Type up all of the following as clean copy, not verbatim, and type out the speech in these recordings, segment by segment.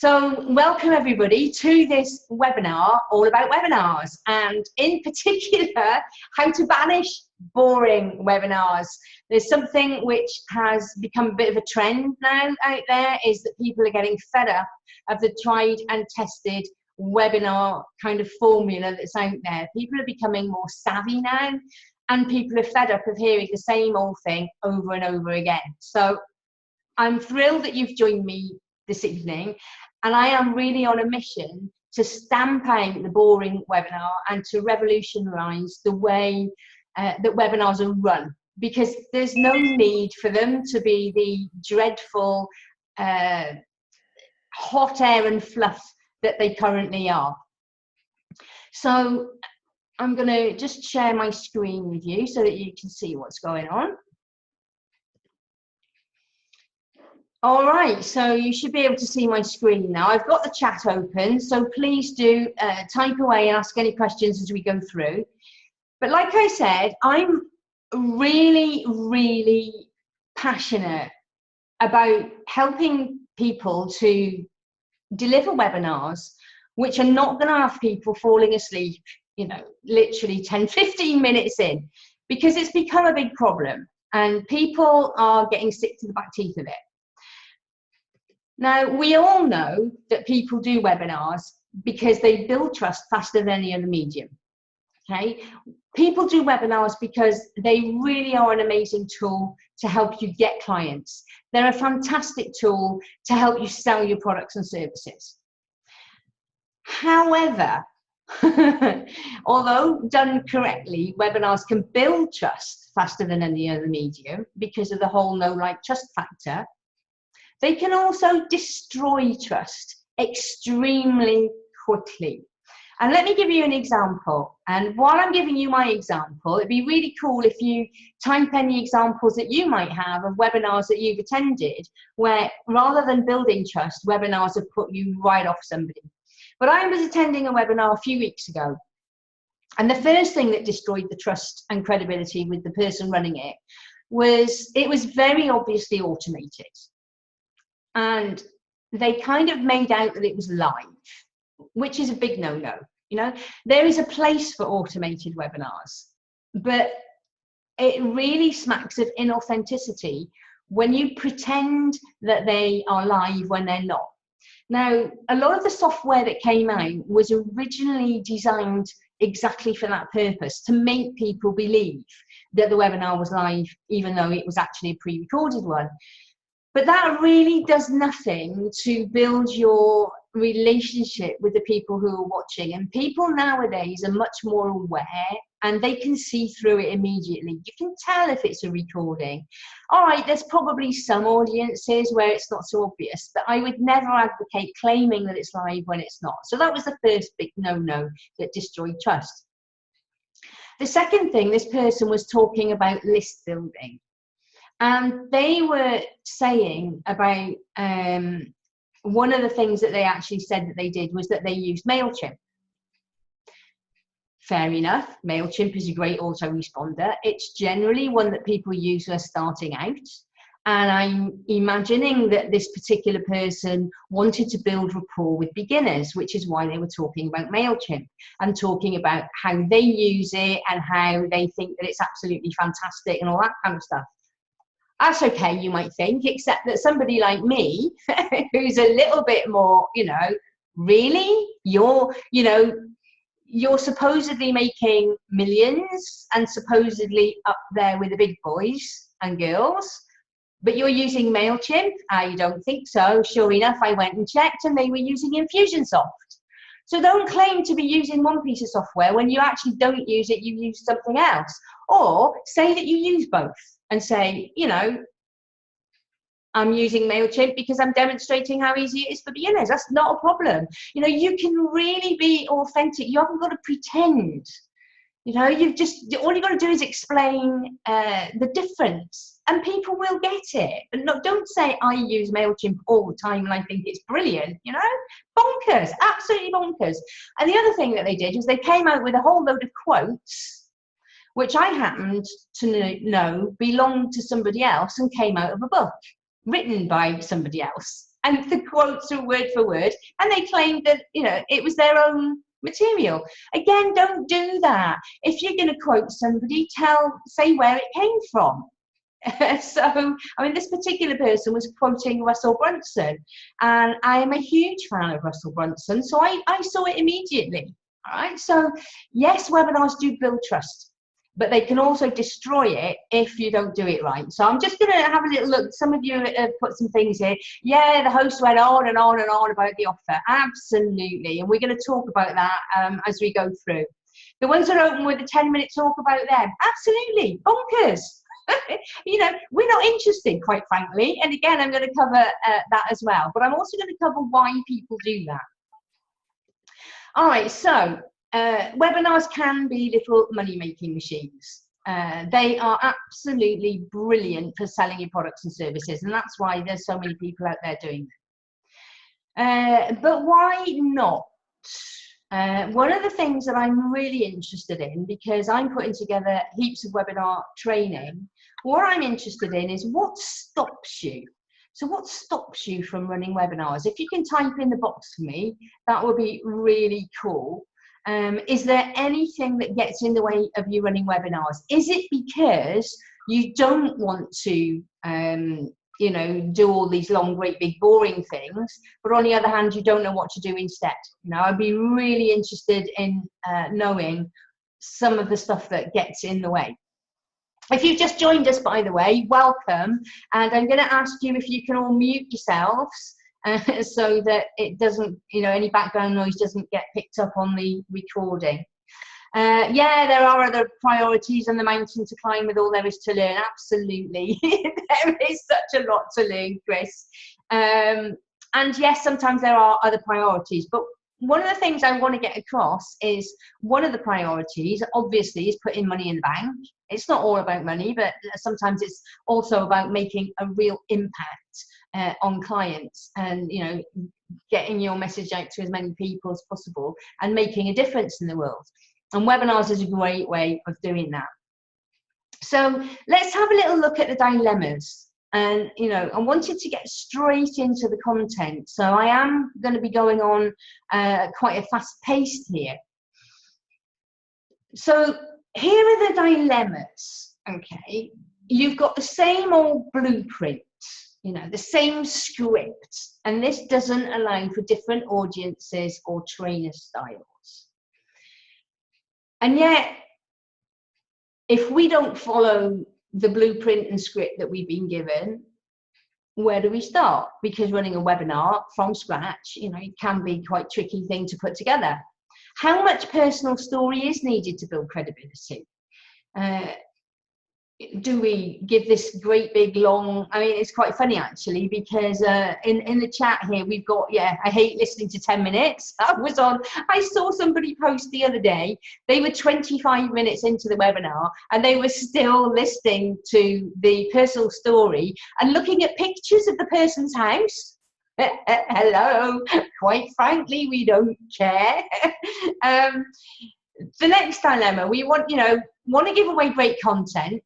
So welcome everybody to this webinar all about webinars, and in particular how to banish boring webinars. There's something which has become a bit of a trend now out there, is that people are getting fed up of the tried and tested webinar kind of formula that's out there. People are becoming more savvy now, and people are fed up of hearing the same old thing over and over again. So I'm thrilled that you've joined me this evening, and I am really on a mission to stamp out the boring webinar and to revolutionise the way that webinars are run, because there's no need for them to be the dreadful hot air and fluff that they currently are. So I'm going to just share my screen with you so that you can see what's going on. All right, so you should be able to see my screen now. I've got the chat open, so please do type away and ask any questions as we go through. But like I said, I'm really, really passionate about helping people to deliver webinars which are not going to have people falling asleep, you know, literally 10, 15 minutes in, because it's become a big problem and people are getting sick to the back teeth of it. Now, we all know that people do webinars because they build trust faster than any other medium, okay? People do webinars because they really are an amazing tool to help you get clients. They're a fantastic tool to help you sell your products and services. However, although done correctly, webinars can build trust faster than any other medium because of the whole know, like, trust factor. They can also destroy trust extremely quickly. And let me give you an example. And while I'm giving you my example, it'd be really cool if you type any examples that you might have of webinars that you've attended where, rather than building trust, webinars have put you right off somebody. But I was attending a webinar a few weeks ago, and the first thing that destroyed the trust and credibility with the person running it was very obviously automated. And they kind of made out that it was live, which is a big no-no. You know, there is a place for automated webinars, but it really smacks of inauthenticity when you pretend that they are live when they're not. Now, a lot of the software that came out was originally designed exactly for that purpose, to make people believe that the webinar was live, even though it was actually a pre-recorded one. But that really does nothing to build your relationship with the people who are watching. And people nowadays are much more aware, and they can see through it immediately. You can tell if it's a recording. All right, there's probably some audiences where it's not so obvious, but I would never advocate claiming that it's live when it's not. So that was the first big no-no that destroyed trust. The second thing, this person was talking about list building. And they were saying about, one of the things that they actually said that they did was that they used MailChimp. Fair enough, MailChimp is a great autoresponder. It's generally one that people use when starting out. And I'm imagining that this particular person wanted to build rapport with beginners, which is why they were talking about MailChimp and talking about how they use it and how they think that it's absolutely fantastic and all that kind of stuff. That's okay, you might think, except that somebody like me, who's a little bit more, you know, really, you're supposedly making millions and supposedly up there with the big boys and girls, but you're using MailChimp? I don't think so. Sure enough, I went and checked and they were using Infusionsoft. So don't claim to be using one piece of software when you actually don't use it, you use something else. Or say that you use both. And say, you know, I'm using MailChimp because I'm demonstrating how easy it is for beginners. That's not a problem. You know, you can really be authentic. You haven't got to pretend. You know, all you got to do is explain the difference, and people will get it. And don't say I use MailChimp all the time and I think it's brilliant. You know, bonkers, absolutely bonkers. And the other thing that they did was they came out with a whole load of quotes, which I happened to know belonged to somebody else and came out of a book written by somebody else. and the quotes are word for word, and they claimed that, you know, it was their own material. Again, don't do that. If you're going to quote somebody, say where it came from. So, I mean, this particular person was quoting Russell Brunson, and I am a huge fan of Russell Brunson, so I saw it immediately. All right, so yes, webinars do build trust, but they can also destroy it if you don't do it right. So I'm just going to have a little look. Some of you have put some things here. Yeah, the host went on and on and on about the offer. Absolutely, and we're going to talk about that as we go through. The ones that open with a 10-minute talk about them, absolutely, bonkers. You know, we're not interested, quite frankly. And again, I'm going to cover that as well. But I'm also going to cover why people do that. All right, so webinars can be little money-making machines. They are absolutely brilliant for selling your products and services, and that's why there's so many people out there doing them. But why not? One of the things that I'm really interested in, because I'm putting together heaps of webinar training, what I'm interested in is what stops you. So what stops you from running webinars? If you can type in the box for me, that would be really cool. Is there anything that gets in the way of you running webinars? Is it because you don't want to you know, do all these long, great, big, boring things, but on the other hand, you don't know what to do instead? You know, I'd be really interested in knowing some of the stuff that gets in the way. If you've just joined us, by the way, welcome. And I'm going to ask you if you can all mute yourselves so that it doesn't, you know, any background noise doesn't get picked up on the recording. Yeah, there are other priorities on the mountain to climb with all there is to learn. Absolutely. There is such a lot to learn, Chris. And yes, sometimes there are other priorities, but one of the things I want to get across is one of the priorities, obviously, is putting money in the bank. It's not all about money, but sometimes it's also about making a real impact on clients and, you know, getting your message out to as many people as possible and making a difference in the world. And webinars is a great way of doing that. So let's have a little look at the dilemmas. And, you know, I wanted to get straight into the content. So I am going to be going on quite a fast pace here. So here are the dilemmas, okay? You've got the same old blueprint, you know, the same script, and this doesn't allow for different audiences or trainer styles. And yet, if we don't follow the blueprint and script that we've been given, where do we start? Because running a webinar from scratch, you know, it can be quite a tricky thing to put together. How much personal story is needed to build credibility? Do we give this great big long, I mean, it's quite funny actually, because in the chat here we've got, yeah, I hate listening to 10 minutes. I saw somebody post the other day, they were 25 minutes into the webinar and they were still listening to the personal story and looking at pictures of the person's house. Hello, quite frankly, we don't care. The next dilemma, we want to give away great content,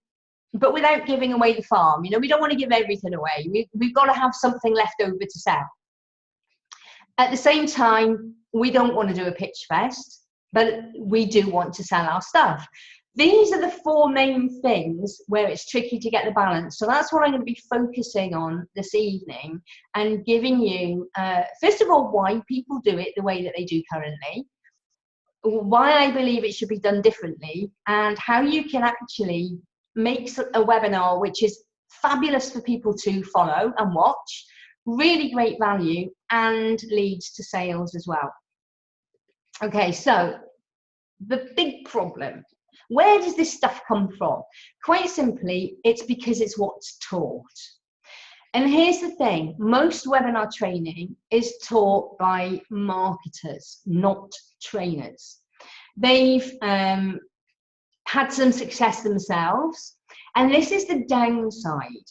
but without giving away the farm. You know, we don't want to give everything away. We've got to have something left over to sell. At the same time, we don't want to do a pitch fest, but we do want to sell our stuff. These are the four main things where it's tricky to get the balance. So that's what I'm going to be focusing on this evening and giving you, first of all, why people do it the way that they do currently, why I believe it should be done differently, and how you can actually make a webinar which is fabulous for people to follow and watch, really great value, and leads to sales as well. Okay, so the big problem, where does this stuff come from? Quite simply, it's because it's what's taught. And here's the thing, most webinar training is taught by marketers, not trainers. They've had some success themselves, and this is the downside.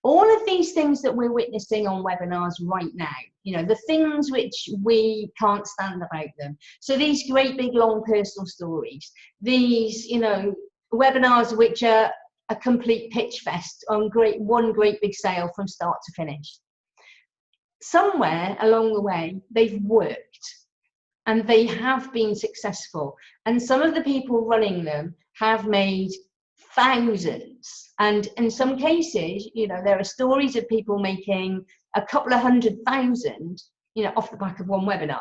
All of these things that we're witnessing on webinars right now, you know, the things which we can't stand about them. So these great big long personal stories, these, you know, webinars which are a complete pitch fest on one great big sale from start to finish. somewhere along the way, they've worked and they have been successful. And some of the people running them have made thousands. And in some cases, you know, there are stories of people making a couple of 100,000, you know, off the back of one webinar.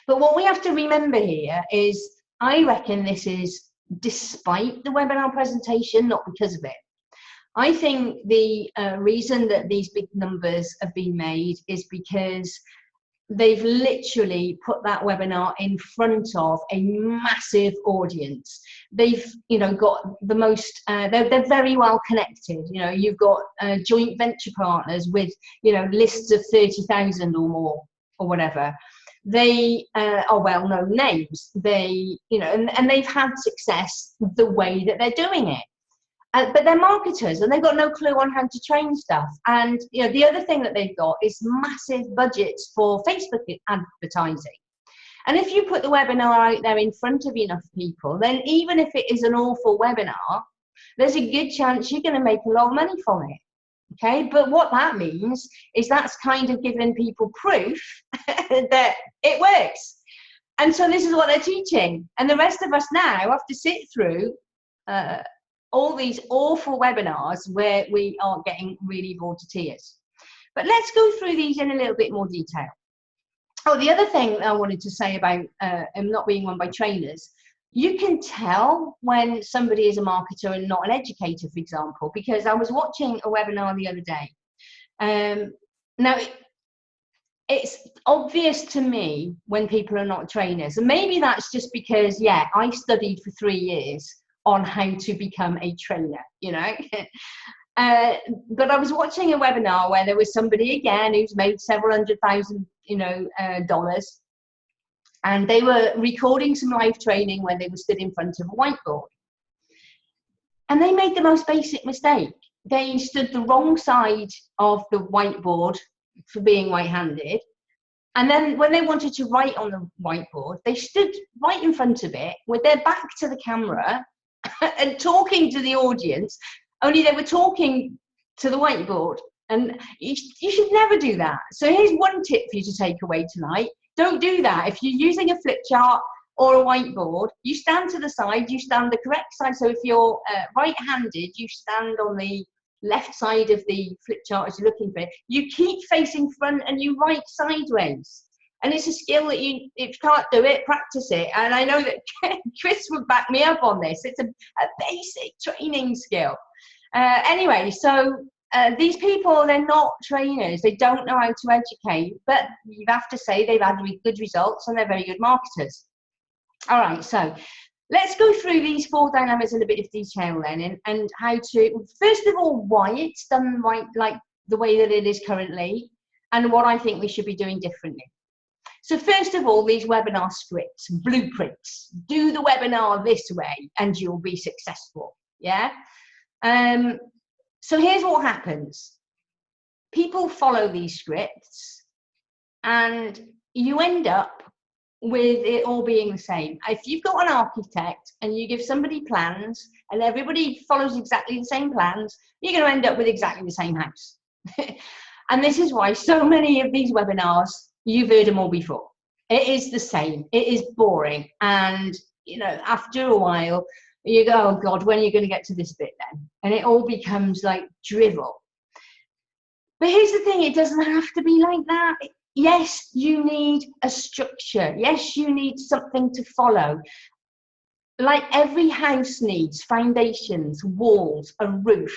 But what we have to remember here is, I reckon this is despite the webinar presentation, not because of it. I think the reason that these big numbers have been made is because they've literally put that webinar in front of a massive audience. They've, you know, got the most, they're very well connected. You know, you've got joint venture partners with, you know, lists of 30,000 or more or whatever. They are well-known names. They, you know, and they've had success the way that they're doing it. But they're marketers and they've got no clue on how to train stuff. And you know, the other thing that they've got is massive budgets for Facebook advertising. And if you put the webinar out there in front of enough people, then even if it is an awful webinar, there's a good chance you're going to make a lot of money from it. Okay, but what that means is that's kind of giving people proof that it works. And so this is what they're teaching. And the rest of us now have to sit through all these awful webinars where we are getting really bored to tears. But let's go through these in a little bit more detail. Oh, the other thing I wanted to say about not being run by trainers, you can tell when somebody is a marketer and not an educator, for example, because I was watching a webinar the other day. Now, it's obvious to me when people are not trainers, and maybe that's just because, yeah, I studied for 3 years on how to become a trainer, you know. But I was watching a webinar where there was somebody again who's made several $100,000, you know, dollars, and they were recording some live training when they were stood in front of a whiteboard. And they made the most basic mistake. They stood the wrong side of the whiteboard for being right-handed. And then when they wanted to write on the whiteboard, they stood right in front of it with their back to the camera and talking to the audience, only they were talking to the whiteboard. And you should never do that. So here's one tip for you to take away tonight. Don't do that. If you're using a flip chart or a whiteboard, you stand to the side, you stand the correct side. So if you're right-handed, you stand on the left side of the flip chart as you're looking for it. You keep facing front and you write sideways. And it's a skill that if you can't do it, practice it. And I know that Chris would back me up on this. It's a basic training skill. Anyway, so these people, they're not trainers. They don't know how to educate, but you have to say they've had good results and they're very good marketers. All right, so let's go through these 4 dynamics in a bit of detail then, and how to, first of all, why it's done right, like the way that it is currently, and what I think we should be doing differently. So first of all, these webinar scripts, blueprints, do the webinar this way and you'll be successful, yeah? So here's what happens. People follow these scripts and you end up with it all being the same. If you've got an architect and you give somebody plans and everybody follows exactly the same plans, you're going to end up with exactly the same house. And this is why so many of these webinars, you've heard them all before. It is the same. It is boring. And, you know, after a while, you go, oh God, when are you going to get to this bit then? And it all becomes like drivel. But here's the thing, it doesn't have to be like that. Yes, you need a structure. Yes, you need something to follow. Like every house needs foundations, walls, a roof.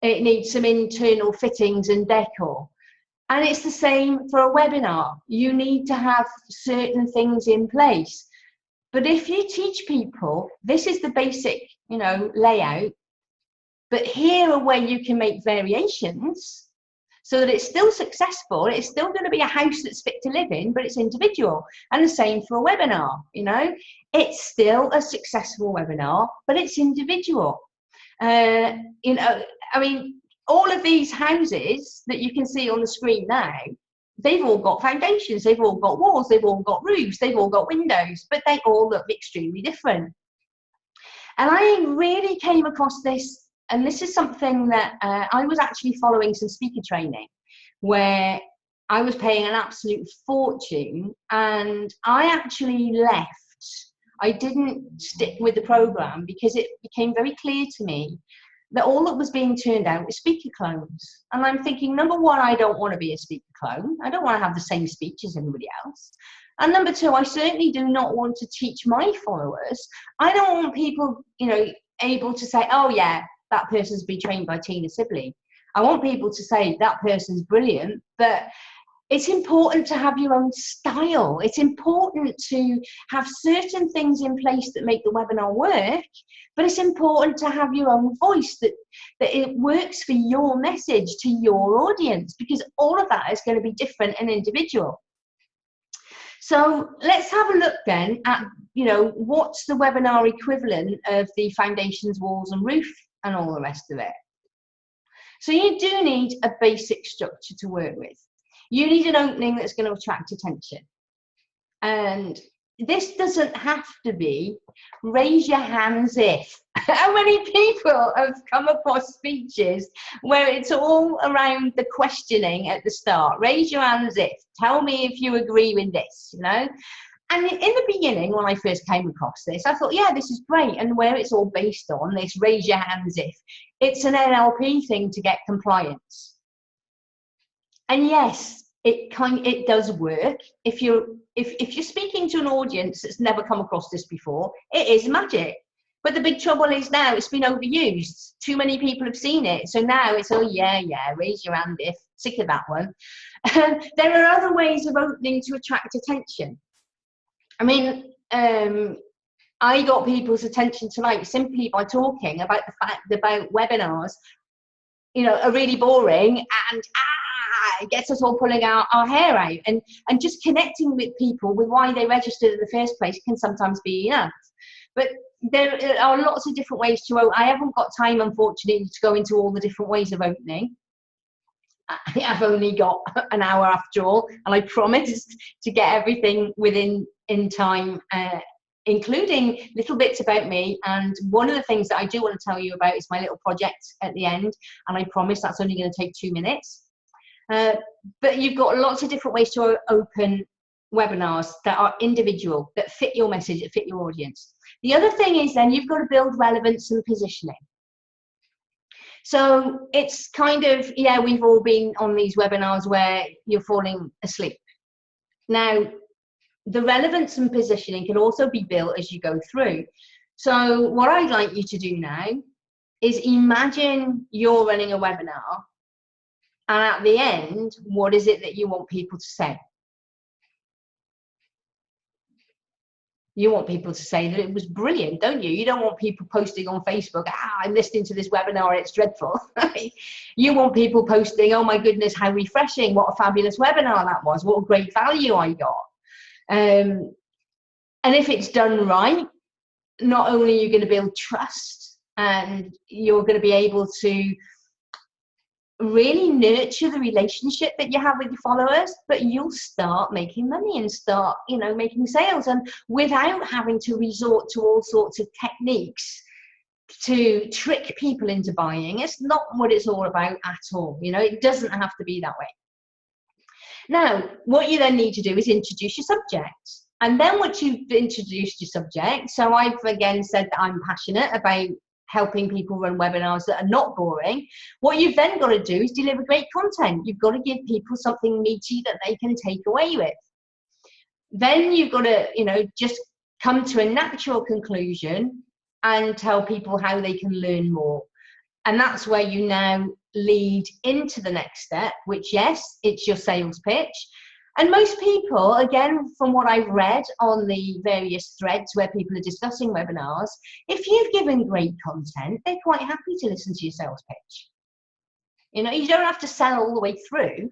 It needs some internal fittings and decor. And it's the same for a webinar. You need to have certain things in place. But if you teach people, this is the basic, you know, layout, but here are where you can make variations so that it's still successful. It's still going to be a house that's fit to live in, but it's individual. And the same for a webinar, you know, it's still a successful webinar, but it's individual. You know, I mean, all of these houses that you can see on the screen now, they've all got foundations, they've all got walls, they've all got roofs, they've all got windows, but they all look extremely different. And I really came across this, and this is something that I was actually following some speaker training where I was paying an absolute fortune, and I actually left. I didn't stick with the program because it became very clear to me that all that was being turned out was speaker clones. And I'm thinking, number one, I don't want to be a speaker clone. I don't want to have the same speech as anybody else. And number two, I certainly do not want to teach my followers. I don't want people, able to say, oh yeah, that person's been trained by Tina Sibley. I want people to say that person's brilliant, but it's important to have your own style. It's important to have certain things in place that make the webinar work, but it's important to have your own voice, that it works for your message to your audience, because all of that is going to be different and individual. So let's have a look then at, what's the webinar equivalent of the foundations, walls and roof and all the rest of it. So you do need a basic structure to work with. You need an opening that's going to attract attention. And this doesn't have to be raise your hands if. How many people have come across speeches where it's all around the questioning at the start? Raise your hands if. Tell me if you agree with this, And in the beginning, when I first came across this, I thought, yeah, this is great. And where it's all based on, this raise your hands if, it's an NLP thing to get compliance. And yes, it does work. If you're speaking to an audience that's never come across this before, it is magic. But the big trouble is now it's been overused. Too many people have seen it. So now it's, oh yeah, raise your hand if, sick of that one. There are other ways of opening to attract attention. I mean, I got people's attention tonight simply by talking about the fact about webinars, are really boring, and it gets us all pulling our hair out, and just connecting with people with why they registered in the first place can sometimes be enough. But there are lots of different ways to open. I haven't got time, unfortunately, to go into all the different ways of opening. I've only got an hour after all, and I promised to get everything in time, including little bits about me. And one of the things that I do want to tell you about is my little project at the end, and I promise that's only going to take 2 minutes. But you've got lots of different ways to open webinars that are individual, that fit your message, that fit your audience. The other thing is then you've got to build relevance and positioning. So it's kind of, yeah, we've all been on these webinars where you're falling asleep. Now, the relevance and positioning can also be built as you go through. So what I'd like you to do now is imagine you're running a webinar, and at the end, what is it that you want people to say? You want people to say that it was brilliant, don't you? You don't want people posting on Facebook, I'm listening to this webinar, it's dreadful. You want people posting, oh my goodness, how refreshing, what a fabulous webinar that was, what a great value I got. And if it's done right, not only are you going to build trust, and you're going to be able to really nurture the relationship that you have with your followers, but you'll start making money and start, making sales, and without having to resort to all sorts of techniques to trick people into buying. It's not what it's all about at all. It doesn't have to be that way. Now, what you then need to do is introduce your subject. And then once you've introduced your subject, so I've again said that I'm passionate about helping people run webinars that are not boring. What you've then got to do is deliver great content. You've got to give people something meaty that they can take away with. Then you've got to, just come to a natural conclusion and tell people how they can learn more. And that's where you now lead into the next step, which, yes, it's your sales pitch. And most people, again, from what I've read on the various threads where people are discussing webinars, if you've given great content, they're quite happy to listen to your sales pitch. You don't have to sell all the way through.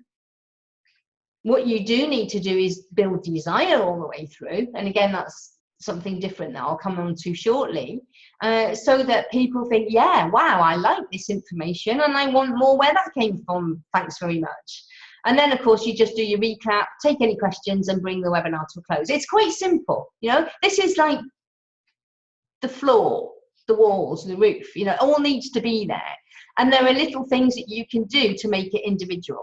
What you do need to do is build desire all the way through. And again, that's something different that I'll come on to shortly, so that people think, yeah, wow, I like this information and I want more where that came from. Thanks very much. And then, of course, you just do your recap, take any questions, and bring the webinar to a close. It's quite simple. This is like the floor, the walls, the roof, it all needs to be there. And there are little things that you can do to make it individual.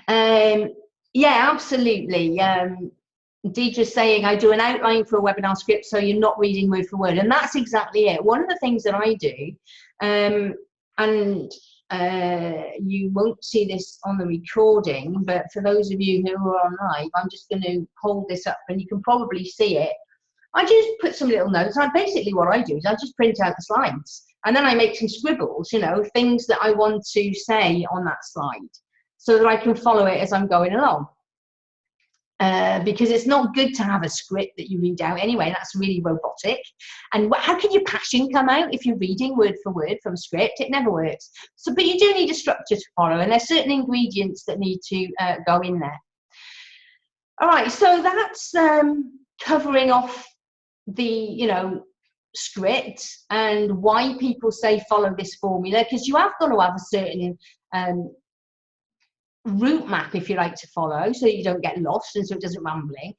Yeah, absolutely. Deidre's saying I do an outline for a webinar script, so you're not reading word for word, and that's exactly it. One of the things that I do, and you won't see this on the recording, but for those of you who are on live, I'm just going to hold this up, and you can probably see it. I just put some little notes. Basically what I do is I just print out the slides, and then I make some scribbles, you know, things that I want to say on that slide, so that I can follow it as I'm going along. Because it's not good to have a script that you read out anyway. That's really robotic. And how can your passion come out if you're reading word for word from a script? It never works. So, but you do need a structure to follow, and there's certain ingredients that need to go in there. All right, so that's covering off the, you know, script and why people say follow this formula, because you have got to have a certain route map, if you like, to follow, so you don't get lost and so it doesn't rambling.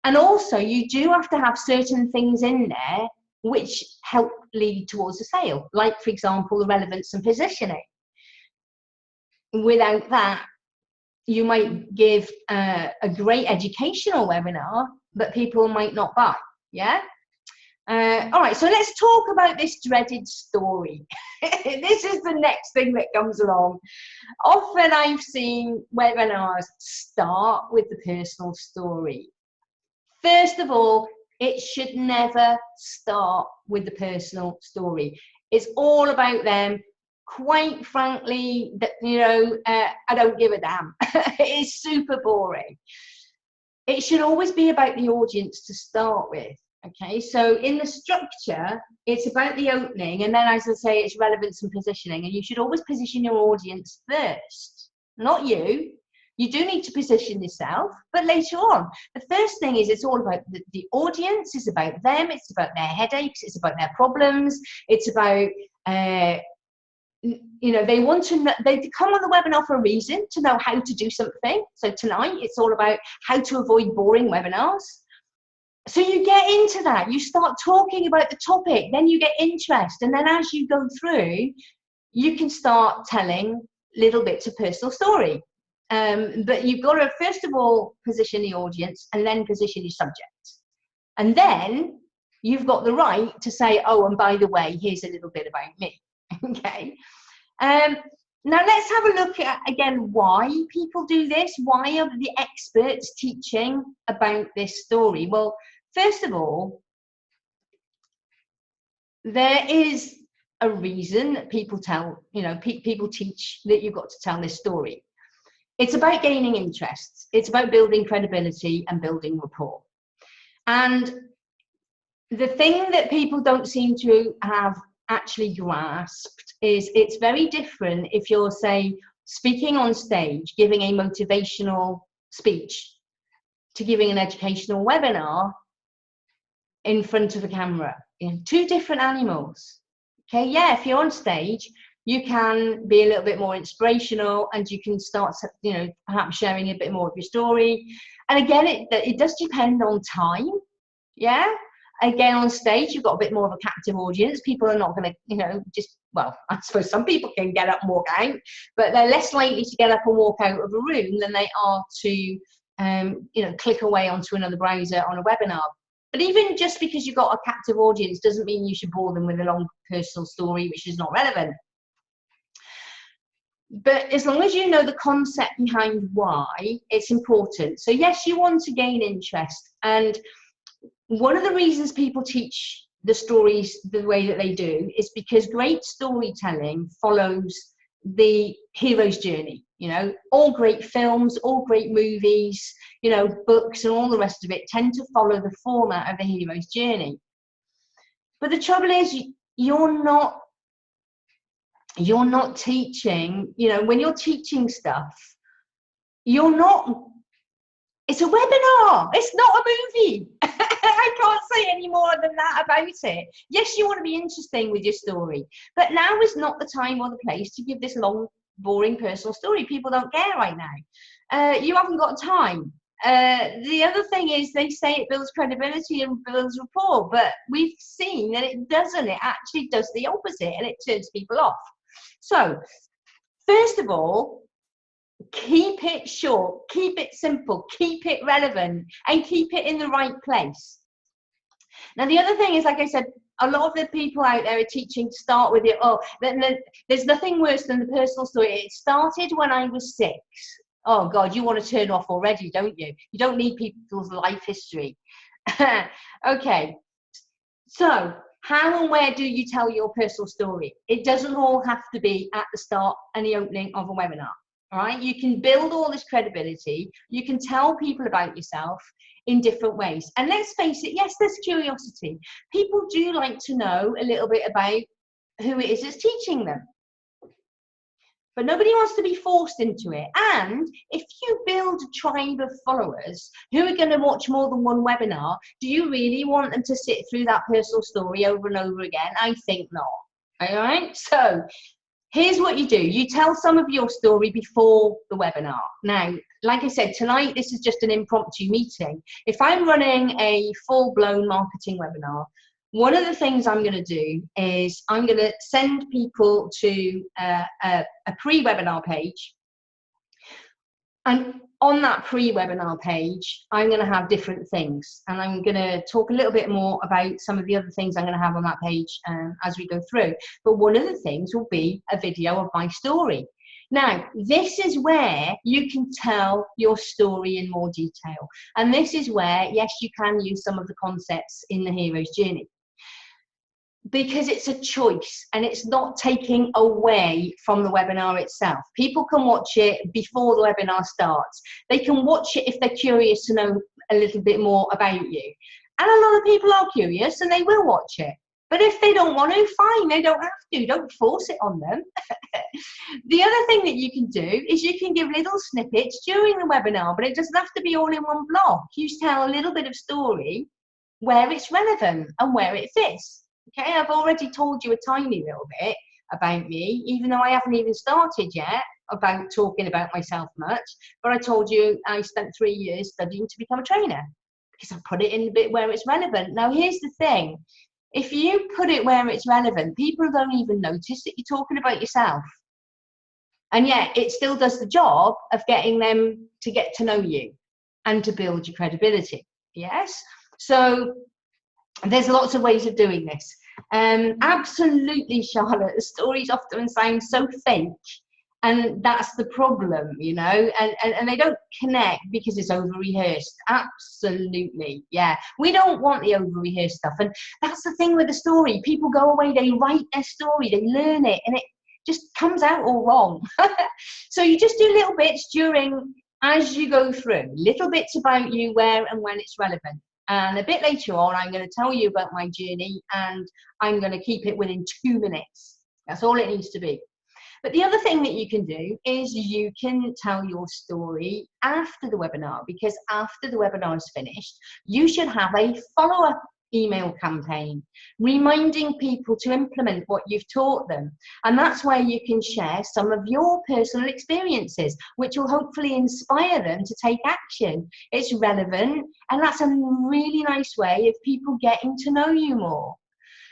And also you do have to have certain things in there which help lead towards a sale, like for example the relevance and positioning. Without that, you might give a great educational webinar but people might not buy. Yeah. All right, so let's talk about this dreaded story. This is the next thing that comes along. Often I've seen webinars start with the personal story. First of all, it should never start with the personal story. It's all about them. Quite frankly, that, you know, I don't give a damn. It's super boring. It should always be about the audience to start with. Okay, so in the structure, it's about the opening, and then, as I say, it's relevance and positioning, and you should always position your audience first, not you. You do need to position yourself, but later on. The first thing is it's all about the audience, it's about them, it's about their headaches, it's about their problems, it's about, you know, they want to know, they come on the webinar for a reason, to know how to do something. So tonight, it's all about how to avoid boring webinars. So you get into that, you start talking about the topic, then you get interest, and then as you go through, you can start telling little bits of personal story. But you've got to first of all position the audience and then position your subject. And then you've got the right to say, oh, and by the way, here's a little bit about me. Okay. Now let's have a look at, again, why people do this. Why are the experts teaching about this story? Well, first of all, there is a reason that people tell, you know, people teach that you've got to tell this story. It's about gaining interest. It's about building credibility and building rapport. And the thing that people don't seem to have actually grasped is it's very different if you're, say, speaking on stage, giving a motivational speech, to giving an educational webinar in front of a camera. You know, two different animals. Okay, yeah, if you're on stage, you can be a little bit more inspirational and you can start, you know, perhaps sharing a bit more of your story. And again, it does depend on time. Yeah. Again, on stage, you've got a bit more of a captive audience. People are not going to, you know, just, well, I suppose some people can get up and walk out, but they're less likely to get up and walk out of a room than they are to, you know, click away onto another browser on a webinar. But even just because you've got a captive audience doesn't mean you should bore them with a long personal story which is not relevant. But as long as you know the concept behind why, it's important. So yes, you want to gain interest. And one of the reasons people teach the stories the way that they do is because great storytelling follows the hero's journey. You know, all great films, all great movies, you know, books and all the rest of it tend to follow the format of the hero's journey. But the trouble is, you're not teaching, you know, when you're teaching stuff, it's a webinar, it's not a movie. I can't say any more than that about it. Yes, you want to be interesting with your story, but now is not the time or the place to give this long, boring personal story. People don't care right now. You haven't got time. The other thing is they say it builds credibility and builds rapport, but we've seen that it doesn't. It actually does the opposite and it turns people off. So, first of all, Keep it short, keep it simple, keep it relevant, and keep it in the right place. Now, the other thing is, like I said, a lot of the people out there are teaching to start with it. Oh, there's nothing worse than the personal story. It started when I was 6. Oh, God, you want to turn off already, don't you? You don't need people's life history. Okay, so how and where do you tell your personal story? It doesn't all have to be at the start and the opening of a webinar. All right, you can build all this credibility. You can tell people about yourself in different ways. And let's face it, yes, there's curiosity. People do like to know a little bit about who it is that's teaching them. But nobody wants to be forced into it. And if you build a tribe of followers who are going to watch more than one webinar, do you really want them to sit through that personal story over and over again? I think not. All right, so here's what you do. You tell some of your story before the webinar. Now, like I said, tonight, this is just an impromptu meeting. If I'm running a full-blown marketing webinar, one of the things I'm going to do is I'm going to send people to a pre-webinar page. And on that pre-webinar page, I'm going to have different things. And I'm going to talk a little bit more about some of the other things I'm going to have on that page as we go through. But one of the things will be a video of my story. Now, this is where you can tell your story in more detail. And this is where, yes, you can use some of the concepts in the hero's journey. Because it's a choice and it's not taking away from the webinar itself. People can watch it before the webinar starts. They can watch it if they're curious to know a little bit more about you. And a lot of people are curious and they will watch it. But if they don't want to, fine, they don't have to. Don't force it on them. The other thing that you can do is you can give little snippets during the webinar, but it doesn't have to be all in one block. You tell a little bit of story where it's relevant and where it fits. Okay, I've already told you a tiny little bit about me, even though I haven't even started yet about talking about myself much, but I told you I spent 3 years studying to become a trainer because I put it in the bit where it's relevant. Now, here's the thing. If you put it where it's relevant, people don't even notice that you're talking about yourself. And yet it still does the job of getting them to get to know you and to build your credibility. Yes? So there's lots of ways of doing this. Absolutely, Charlotte, the stories often sound so fake, and that's the problem, you know, and they don't connect because it's over-rehearsed. Absolutely, yeah. We don't want the over-rehearsed stuff, and that's the thing with the story. People go away, they write their story, they learn it, and it just comes out all wrong. So you just do little bits as you go through, little bits about you, where and when it's relevant. And a bit later on, I'm going to tell you about my journey, and I'm going to keep it within 2 minutes. That's all it needs to be. But the other thing that you can do is you can tell your story after the webinar, because after the webinar is finished, you should have a follow-up email campaign reminding people to implement what you've taught them. And that's where you can share some of your personal experiences, which will hopefully inspire them to take action. It's relevant, and that's a really nice way of people getting to know you more.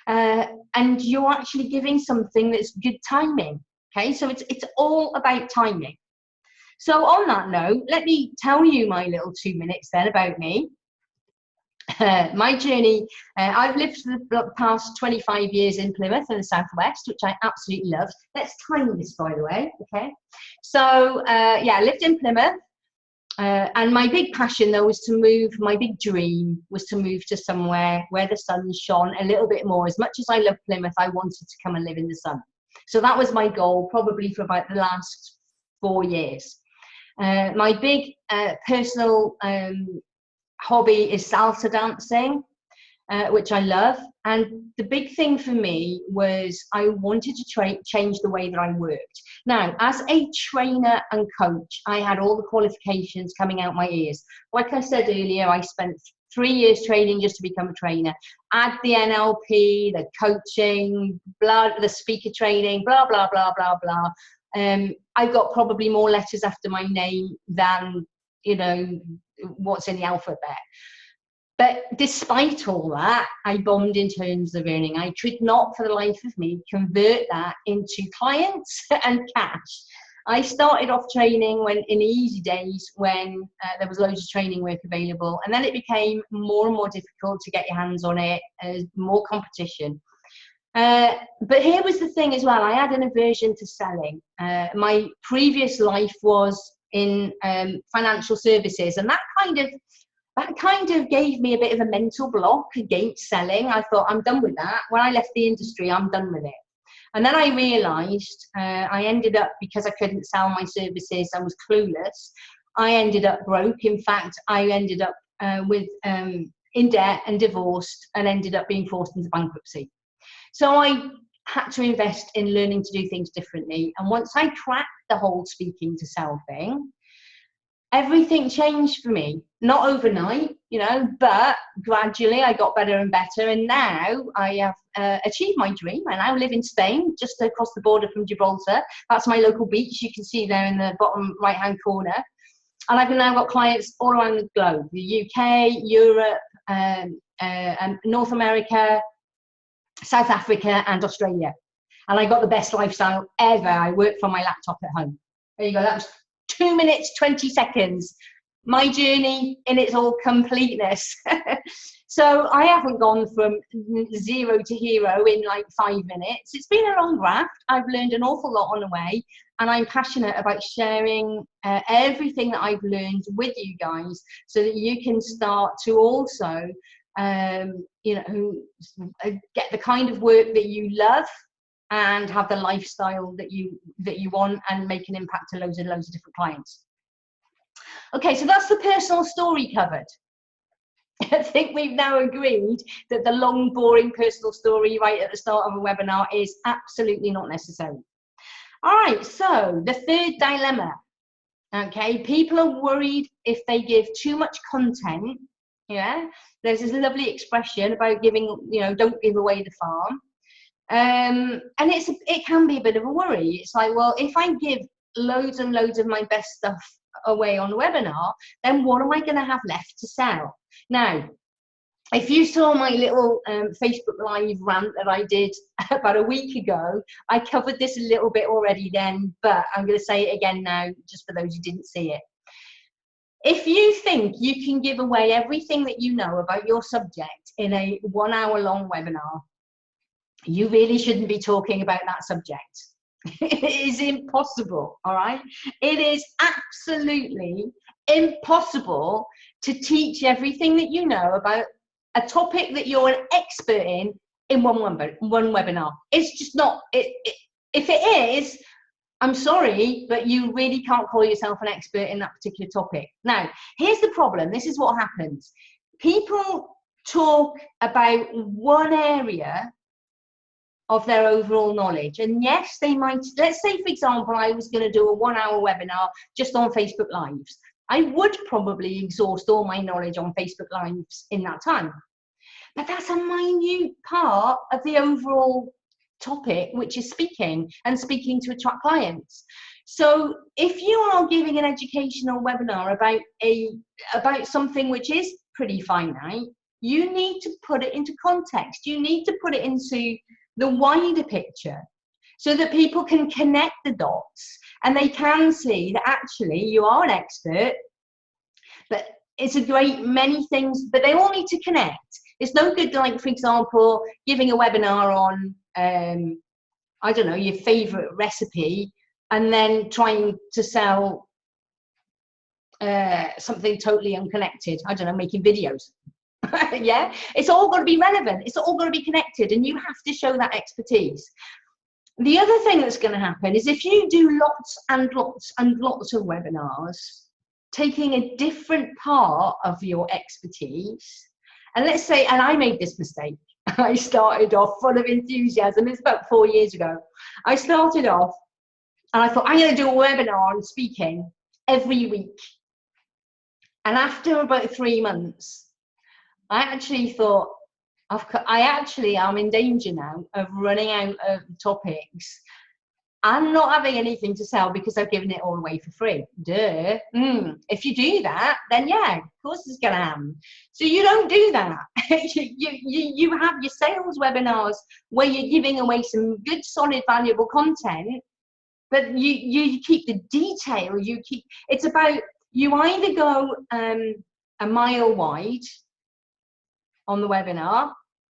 And you're actually giving something that's good timing. Okay, so it's all about timing. So on that note, let me tell you my little 2 minutes then about me. My journey, I've lived for the past 25 years in Plymouth in the southwest, which I absolutely love. Let's time this, by the way, okay? So, yeah, I lived in Plymouth, and my big passion, though, was to move, my big dream was to move to somewhere where the sun shone a little bit more. As much as I love Plymouth, I wanted to come and live in the sun. So that was my goal, probably for about the last 4 years. My big personal hobby is salsa dancing, which I love. And the big thing for me was I wanted to change the way that I worked. Now, as a trainer and coach, I had all the qualifications coming out my ears. Like I said earlier, I spent 3 years training just to become a trainer. Add the NLP, the coaching, the speaker training, blah, blah, blah, blah, blah. I got probably more letters after my name than, you know, what's in the alphabet. But despite all that, I bombed in terms of earning. I could not for the life of me convert that into clients and cash. I started off training when in the easy days when there was loads of training work available, and then it became more and more difficult to get your hands on it, more competition. But here was the thing as well, I had an aversion to selling. My previous life was in financial services, and that kind of gave me a bit of a mental block against selling. I thought, I'm done with that. When I left the industry, I'm done with it. And then I realised I ended up, because I couldn't sell my services, I was clueless. I ended up broke. In fact, I ended up in debt and divorced, and ended up being forced into bankruptcy. So I had to invest in learning to do things differently. And once I cracked the whole speaking to sell thing, everything changed for me. Not overnight, you know, but gradually I got better and better. And now I have achieved my dream. I now live in Spain, just across the border from Gibraltar. That's my local beach. You can see there in the bottom right-hand corner. And I've now got clients all around the globe, the UK, Europe, and North America, South Africa, and Australia. And I got the best lifestyle ever. I work from my laptop at home. There you go. That was 2 minutes, 20 seconds. My journey in its all completeness. So I haven't gone from 0 to hero in like 5 minutes. It's been a long graft. I've learned an awful lot on the way, and I'm passionate about sharing everything that I've learned with you guys, so that you can start to also you know, get the kind of work that you love and have the lifestyle that you want, and make an impact to loads of different clients. Okay, so that's the personal story covered. I think we've now agreed that the long, boring personal story right at the start of a webinar is absolutely not necessary. All right, so the third dilemma. Okay, people are worried if they give too much content. Yeah, there's this lovely expression about giving, you know, don't give away the farm. And it can be a bit of a worry. It's like, well, if I give loads and loads of my best stuff away on a webinar, then what am I going to have left to sell? Now, if you saw my little Facebook Live rant that I did about a week ago, I covered this a little bit already then, but I'm going to say it again now, just for those who didn't see it. If you think you can give away everything that you know about your subject in a 1 hour long webinar, you really shouldn't be talking about that subject. It is impossible, all right? It is absolutely impossible to teach everything that you know about a topic that you're an expert in one webinar. It's just not. If it is, I'm sorry, but you really can't call yourself an expert in that particular topic. Now, here's the problem. This is what happens. People talk about one area of their overall knowledge, and yes, they might, let's say for example I was going to do a 1 hour webinar just on Facebook Lives. I would probably exhaust all my knowledge on Facebook Lives in that time, but that's a minute part of the overall topic, which is speaking, and speaking to attract clients. So if you are giving an educational webinar about something which is pretty finite, you need to put it into context. You need to put it into the wider picture, so that people can connect the dots and they can see that actually you are an expert, but it's a great many things, but they all need to connect. It's no good, like, for example, giving a webinar on, I don't know, your favorite recipe, and then trying to sell something totally unconnected. I don't know, making videos. Yeah, it's all got to be relevant. It's all got to be connected, and you have to show that expertise. The other thing that's going to happen is if you do lots and lots and lots of webinars, taking a different part of your expertise, and let's say, and I made this mistake. I started off full of enthusiasm. It's about 4 years ago. I started off and I thought, I'm going to do a webinar on speaking every week. And after about 3 months, I actually thought, I actually am in danger now of running out of topics. I'm not having anything to sell because I've given it all away for free. Duh. If you do that, then yeah, of course it's going to happen. So you don't do that. you have your sales webinars where you're giving away some good, solid, valuable content, but you keep the detail. It's about, you either go a mile wide on the webinar,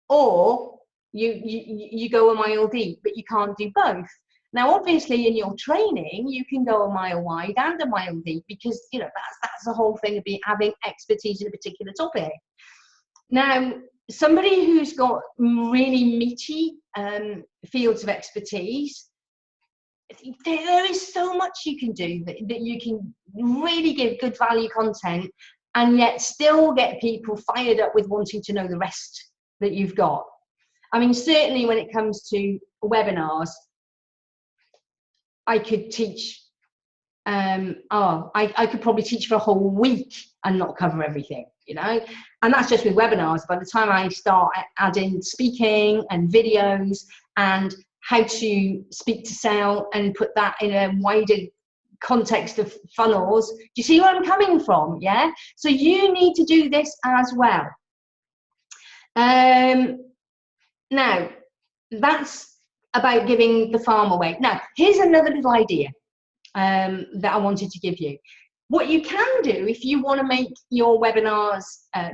or you go a mile deep, but you can't do both. Now, obviously, in your training, you can go a mile wide and a mile deep, because that's the whole thing of having expertise in a particular topic. Now, somebody who's got really meaty fields of expertise, there is so much you can do that you can really give good value content, and yet still get people fired up with wanting to know the rest that you've got. I mean, certainly when it comes to webinars, I could teach, I could probably teach for a whole week and not cover everything, and that's just with webinars. By the time I start adding speaking and videos and how to speak to sell and put that in a wider context of funnels, do you see where I'm coming from? Yeah, so you need to do this as well. Now, that's about giving the farm away. Now, here's another little idea that I wanted to give you. What you can do if you want to make your webinars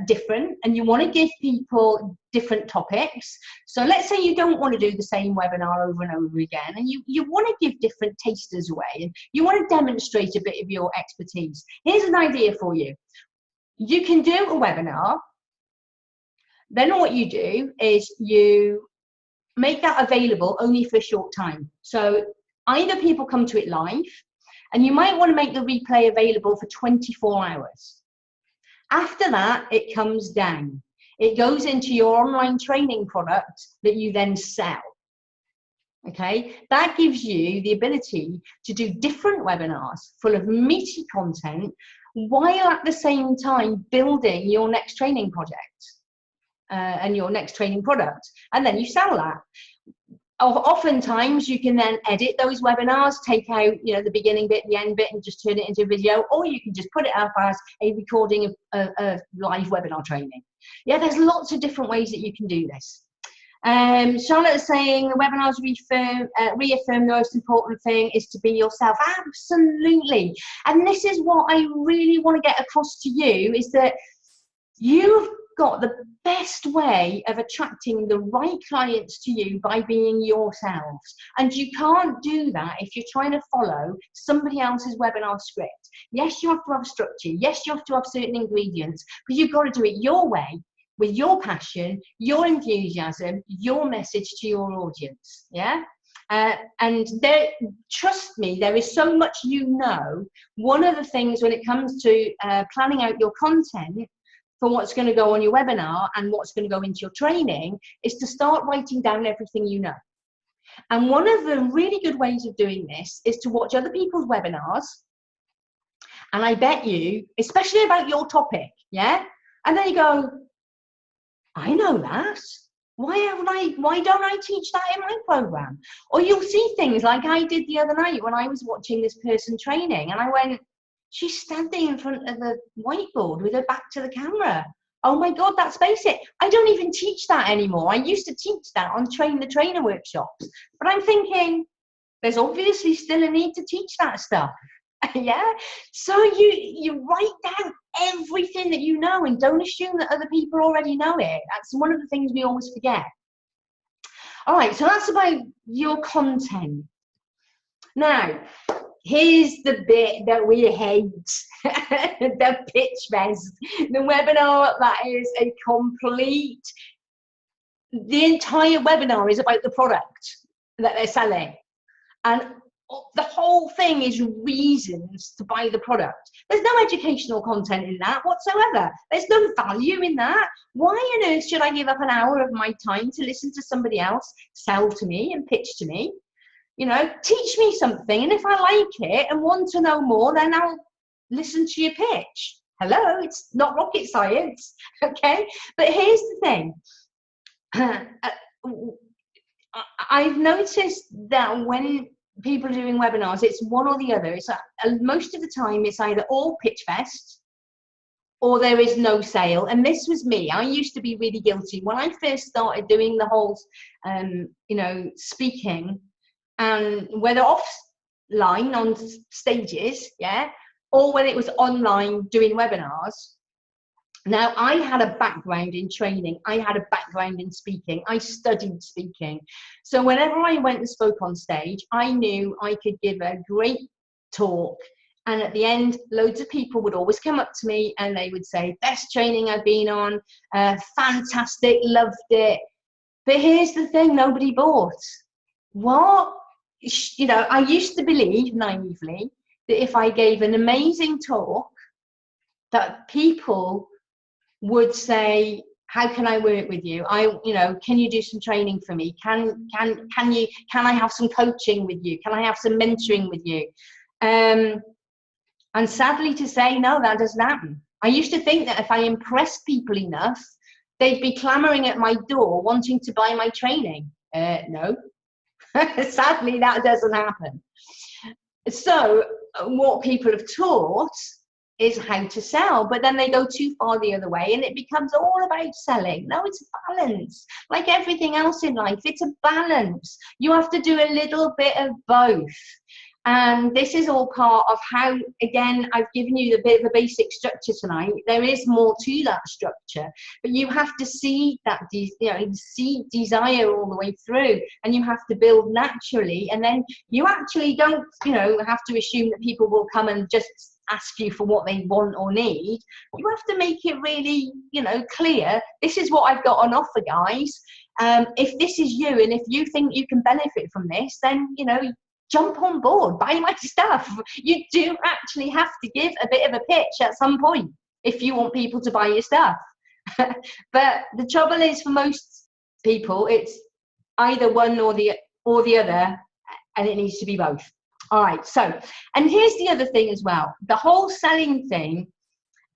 different, and you want to give people different topics. So let's say you don't want to do the same webinar over and over again, and you want to give different tasters away, and you want to demonstrate a bit of your expertise. Here's an idea for you. You can do a webinar. Then what you do is you make that available only for a short time. So either people come to it live, and you might want to make the replay available for 24 hours. After that, it comes down. It goes into your online training product that you then sell. Okay, that gives you the ability to do different webinars full of meaty content, while at the same time building your next training project and your next training product, and then you sell that. Oftentimes you can then edit those webinars, take out the beginning bit, the end bit, and just turn it into a video, or you can just put it up as a recording of a live webinar training. Yeah, there's lots of different ways that you can do this. Charlotte is saying the webinars reaffirm the most important thing is to be yourself. Absolutely. And this is what I really want to get across to you, is that you've got the best way of attracting the right clients to you by being yourselves. And you can't do that if you're trying to follow somebody else's webinar script. Yes, you have to have structure. Yes, you have to have certain ingredients, but you've got to do it your way, with your passion, your enthusiasm, your message to your audience. Yeah. And trust me, there is so much One of the things when it comes to planning out your content for what's going to go on your webinar and what's going to go into your training is to start writing down everything you know. And one of the really good ways of doing this is to watch other people's webinars. And I bet you, especially about your topic, yeah? And then you go, I know that. Why don't I teach that in my program? Or you'll see things like I did the other night when I was watching this person training, and I went, she's standing in front of the whiteboard with her back to the camera. Oh my God, that's basic. I don't even teach that anymore. I used to teach that on Train the Trainer workshops. But I'm thinking, there's obviously still a need to teach that stuff. Yeah? So you write down everything that you know, and don't assume that other people already know it. That's one of the things we always forget. All right, so that's about your content. Now, here's the bit that we hate, the pitch fest, the webinar that is a complete, the entire webinar is about the product that they're selling. And the whole thing is reasons to buy the product. There's no educational content in that whatsoever. There's no value in that. Why on earth should I give up an hour of my time to listen to somebody else sell to me and pitch to me? Teach me something, and if I like it and want to know more, then I'll listen to your pitch. Hello, it's not rocket science, okay? But here's the thing. I've noticed that when people are doing webinars, it's one or the other. It's most of the time, it's either all pitch fest or there is no sale. And this was me. I used to be really guilty. When I first started doing the whole, speaking, and whether line on stages, yeah, or when it was online doing webinars. Now, I had a background in training. I had a background in speaking. I studied speaking. So whenever I went and spoke on stage, I knew I could give a great talk. And at the end, loads of people would always come up to me and they would say, best training I've been on, fantastic, loved it. But here's the thing, nobody bought. What? You know, I used to believe naively that if I gave an amazing talk, that people would say, how can I work with you? You know, can you do some training for me? Can I have some coaching with you? Can I have some mentoring with you? And sadly to say, no, that doesn't happen. I used to think that if I impressed people enough, they'd be clamoring at my door wanting to buy my training. No, sadly, that doesn't happen. So what people have taught is how to sell, but then they go too far the other way and it becomes all about selling. No, it's a balance. Like everything else in life, it's a balance. You have to do a little bit of both. And this is all part of how, again, I've given you a bit of a basic structure tonight. There is more to that structure, but you have to see that, see desire all the way through, and you have to build naturally. And then you actually don't, have to assume that people will come and just ask you for what they want or need. You have to make it really, clear. This is what I've got on offer, guys. If this is you, and if you think you can benefit from this, then, jump on board, buy my stuff. You do actually have to give a bit of a pitch at some point if you want people to buy your stuff. But the trouble is, for most people, it's either one or the other, and it needs to be both. All right, so, and here's the other thing as well. The whole selling thing,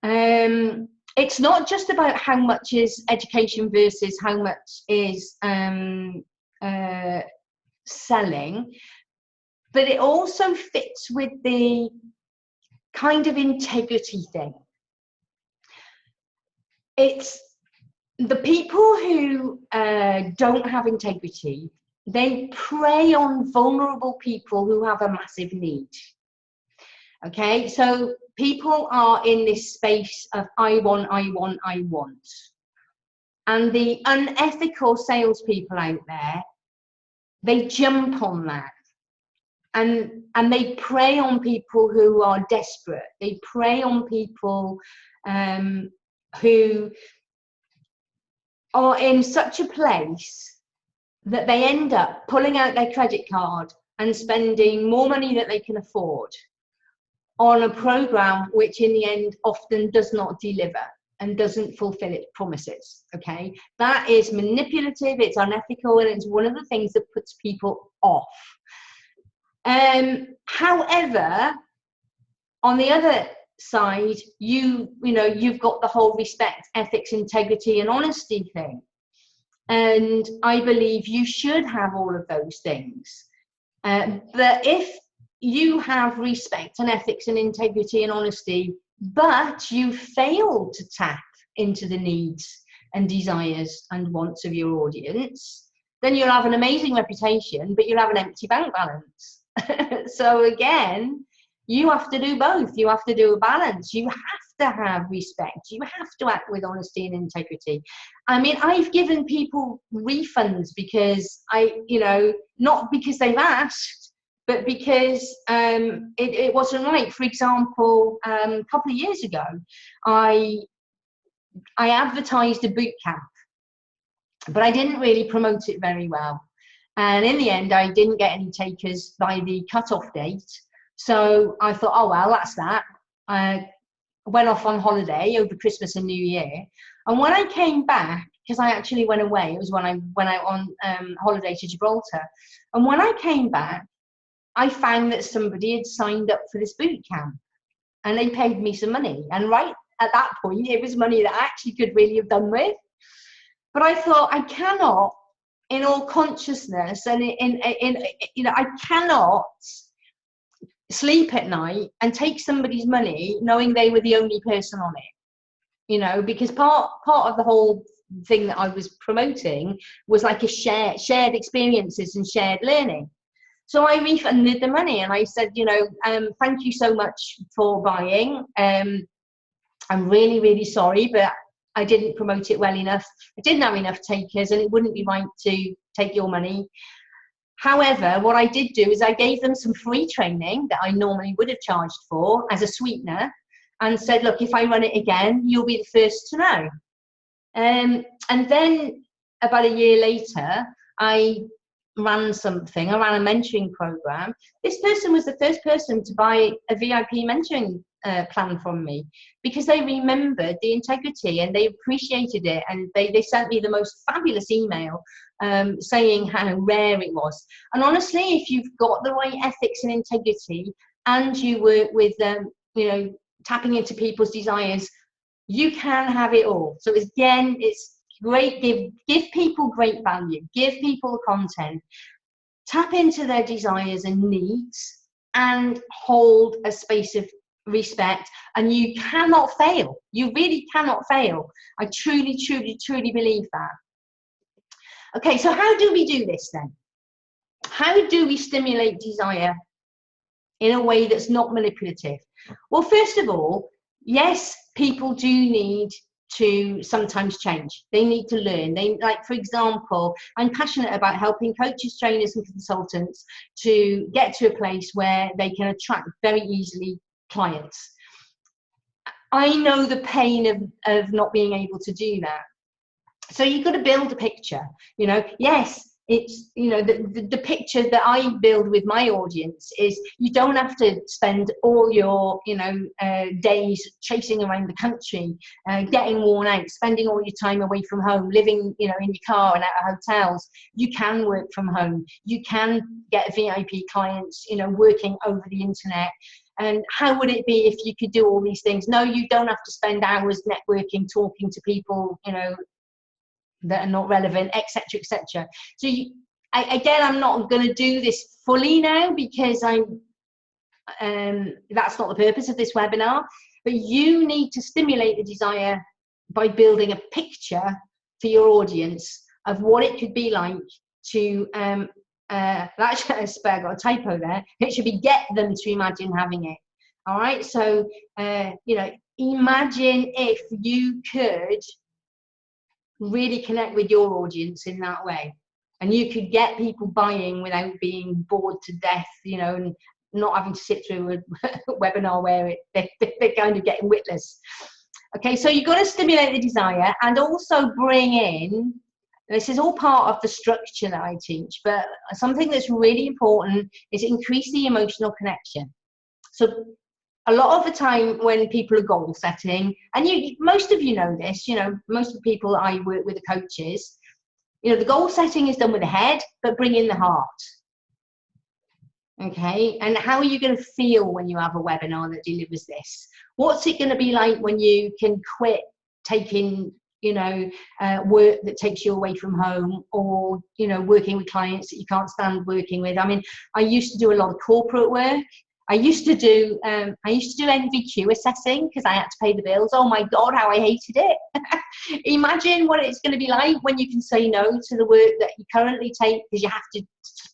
it's not just about how much is education versus how much is selling, but it also fits with the kind of integrity thing. It's the people who don't have integrity, they prey on vulnerable people who have a massive need. Okay, so people are in this space of I want. And the unethical salespeople out there, they jump on that. And they prey on people who are desperate. They prey on people who are in such a place that they end up pulling out their credit card and spending more money than they can afford on a program which in the end often does not deliver and doesn't fulfill its promises. Okay, that is manipulative, it's unethical, and it's one of the things that puts people off. However, on the other side, you've got the whole respect, ethics, integrity, and honesty thing. And I believe you should have all of those things. But if you have respect and ethics and integrity and honesty, but you fail to tap into the needs and desires and wants of your audience, then you'll have an amazing reputation, but you'll have an empty bank balance. So again, you have to do both. You have to do a balance. You have to have respect. You have to act with honesty and integrity. I mean, I've given people refunds because not because they've asked, but because it wasn't right. For example, a couple of years ago, I advertised a boot camp, but I didn't really promote it very well. And in the end, I didn't get any takers by the cutoff date. So I thought, oh, well, that's that. I went off on holiday over Christmas and New Year. And when I came back, because I actually went away, it was when I went out on holiday to Gibraltar. And when I came back, I found that somebody had signed up for this boot camp and they paid me some money. And right at that point, it was money that I actually could really have done with. But I thought, I cannot, in all consciousness, and I cannot sleep at night and take somebody's money knowing they were the only person on it, because part of the whole thing that I was promoting was like a shared experiences and shared learning. So I refunded the money and I said, you know, thank you so much for buying. I'm really, really sorry, but I didn't promote it well enough. I didn't have enough takers and it wouldn't be right to take your money. However, what I did do is I gave them some free training that I normally would have charged for as a sweetener and said, look, if I run it again, you'll be the first to know. And then about a year later, I ran a mentoring program. This person was the first person to buy a VIP mentoring plan from me because they remembered the integrity and they appreciated it, and they sent me the most fabulous email saying how rare it was. And honestly, if you've got the right ethics and integrity and you work with you know, tapping into people's desires, you can have it all. So again, it's great. Give people great value, give people content, tap into their desires and needs, and hold a space of respect, and you cannot fail. You really cannot fail. I truly, truly, truly believe that. Okay, so how do we do this then? How do we stimulate desire in a way that's not manipulative? Well, first of all, yes, people do need to sometimes change. They need to learn. They, like, for example, I'm passionate about helping coaches, trainers, and consultants to get to a place where they can attract very easily clients. I know the pain of not being able to do that. So you've got to build a picture, you know. Yes, it's, you know, the picture that I build with my audience is you don't have to spend all your, you know, days chasing around the country, getting worn out, spending all your time away from home, living, you know, in your car and out of hotels. You can work from home. You can get VIP clients, you know, working over the internet. And how would it be if you could do all these things? No, you don't have to spend hours networking, talking to people, you know, that are not relevant, etc., etc. So again, I'm not going to do this fully now because that's not the purpose of this webinar. But you need to stimulate the desire by building a picture for your audience of what it could be like to actually, I got a typo there. It should be get them to imagine having it. All right, so you know, imagine if you could really connect with your audience in that way, and you could get people buying without being bored to death, you know, and not having to sit through a webinar where they're kind of getting witless. Okay, so you've got to stimulate the desire and also bring in, this is all part of the structure that I teach, but something that's really important is increase the emotional connection. So a lot of the time when people are goal setting, and most of you know this, you know, most of the people I work with, the coaches, you know, the goal setting is done with the head, but bring in the heart. Okay, and how are you going to feel when you have a webinar that delivers this? What's it going to be like when you can quit taking, you know, work that takes you away from home, or, you know, working with clients that you can't stand working with? I mean, I used to do a lot of corporate work. I used to do NVQ assessing because I had to pay the bills. Oh my God, how I hated it. Imagine what it's going to be like when you can say no to the work that you currently take because you have to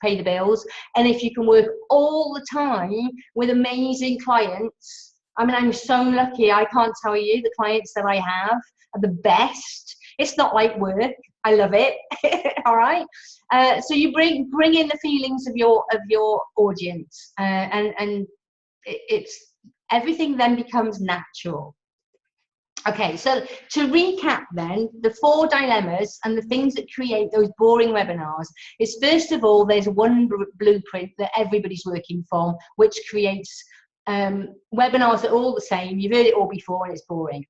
pay the bills. And if you can work all the time with amazing clients. I mean, I'm so lucky. I can't tell you, the clients that I have are the best. It's not like work. I love it. All right. So you bring in the feelings of your audience, and it's everything then becomes natural. Okay, so to recap then, the 4 dilemmas and the things that create those boring webinars is, first of all, there's one blueprint that everybody's working from, which creates webinars that are all the same. You've heard it all before and it's boring.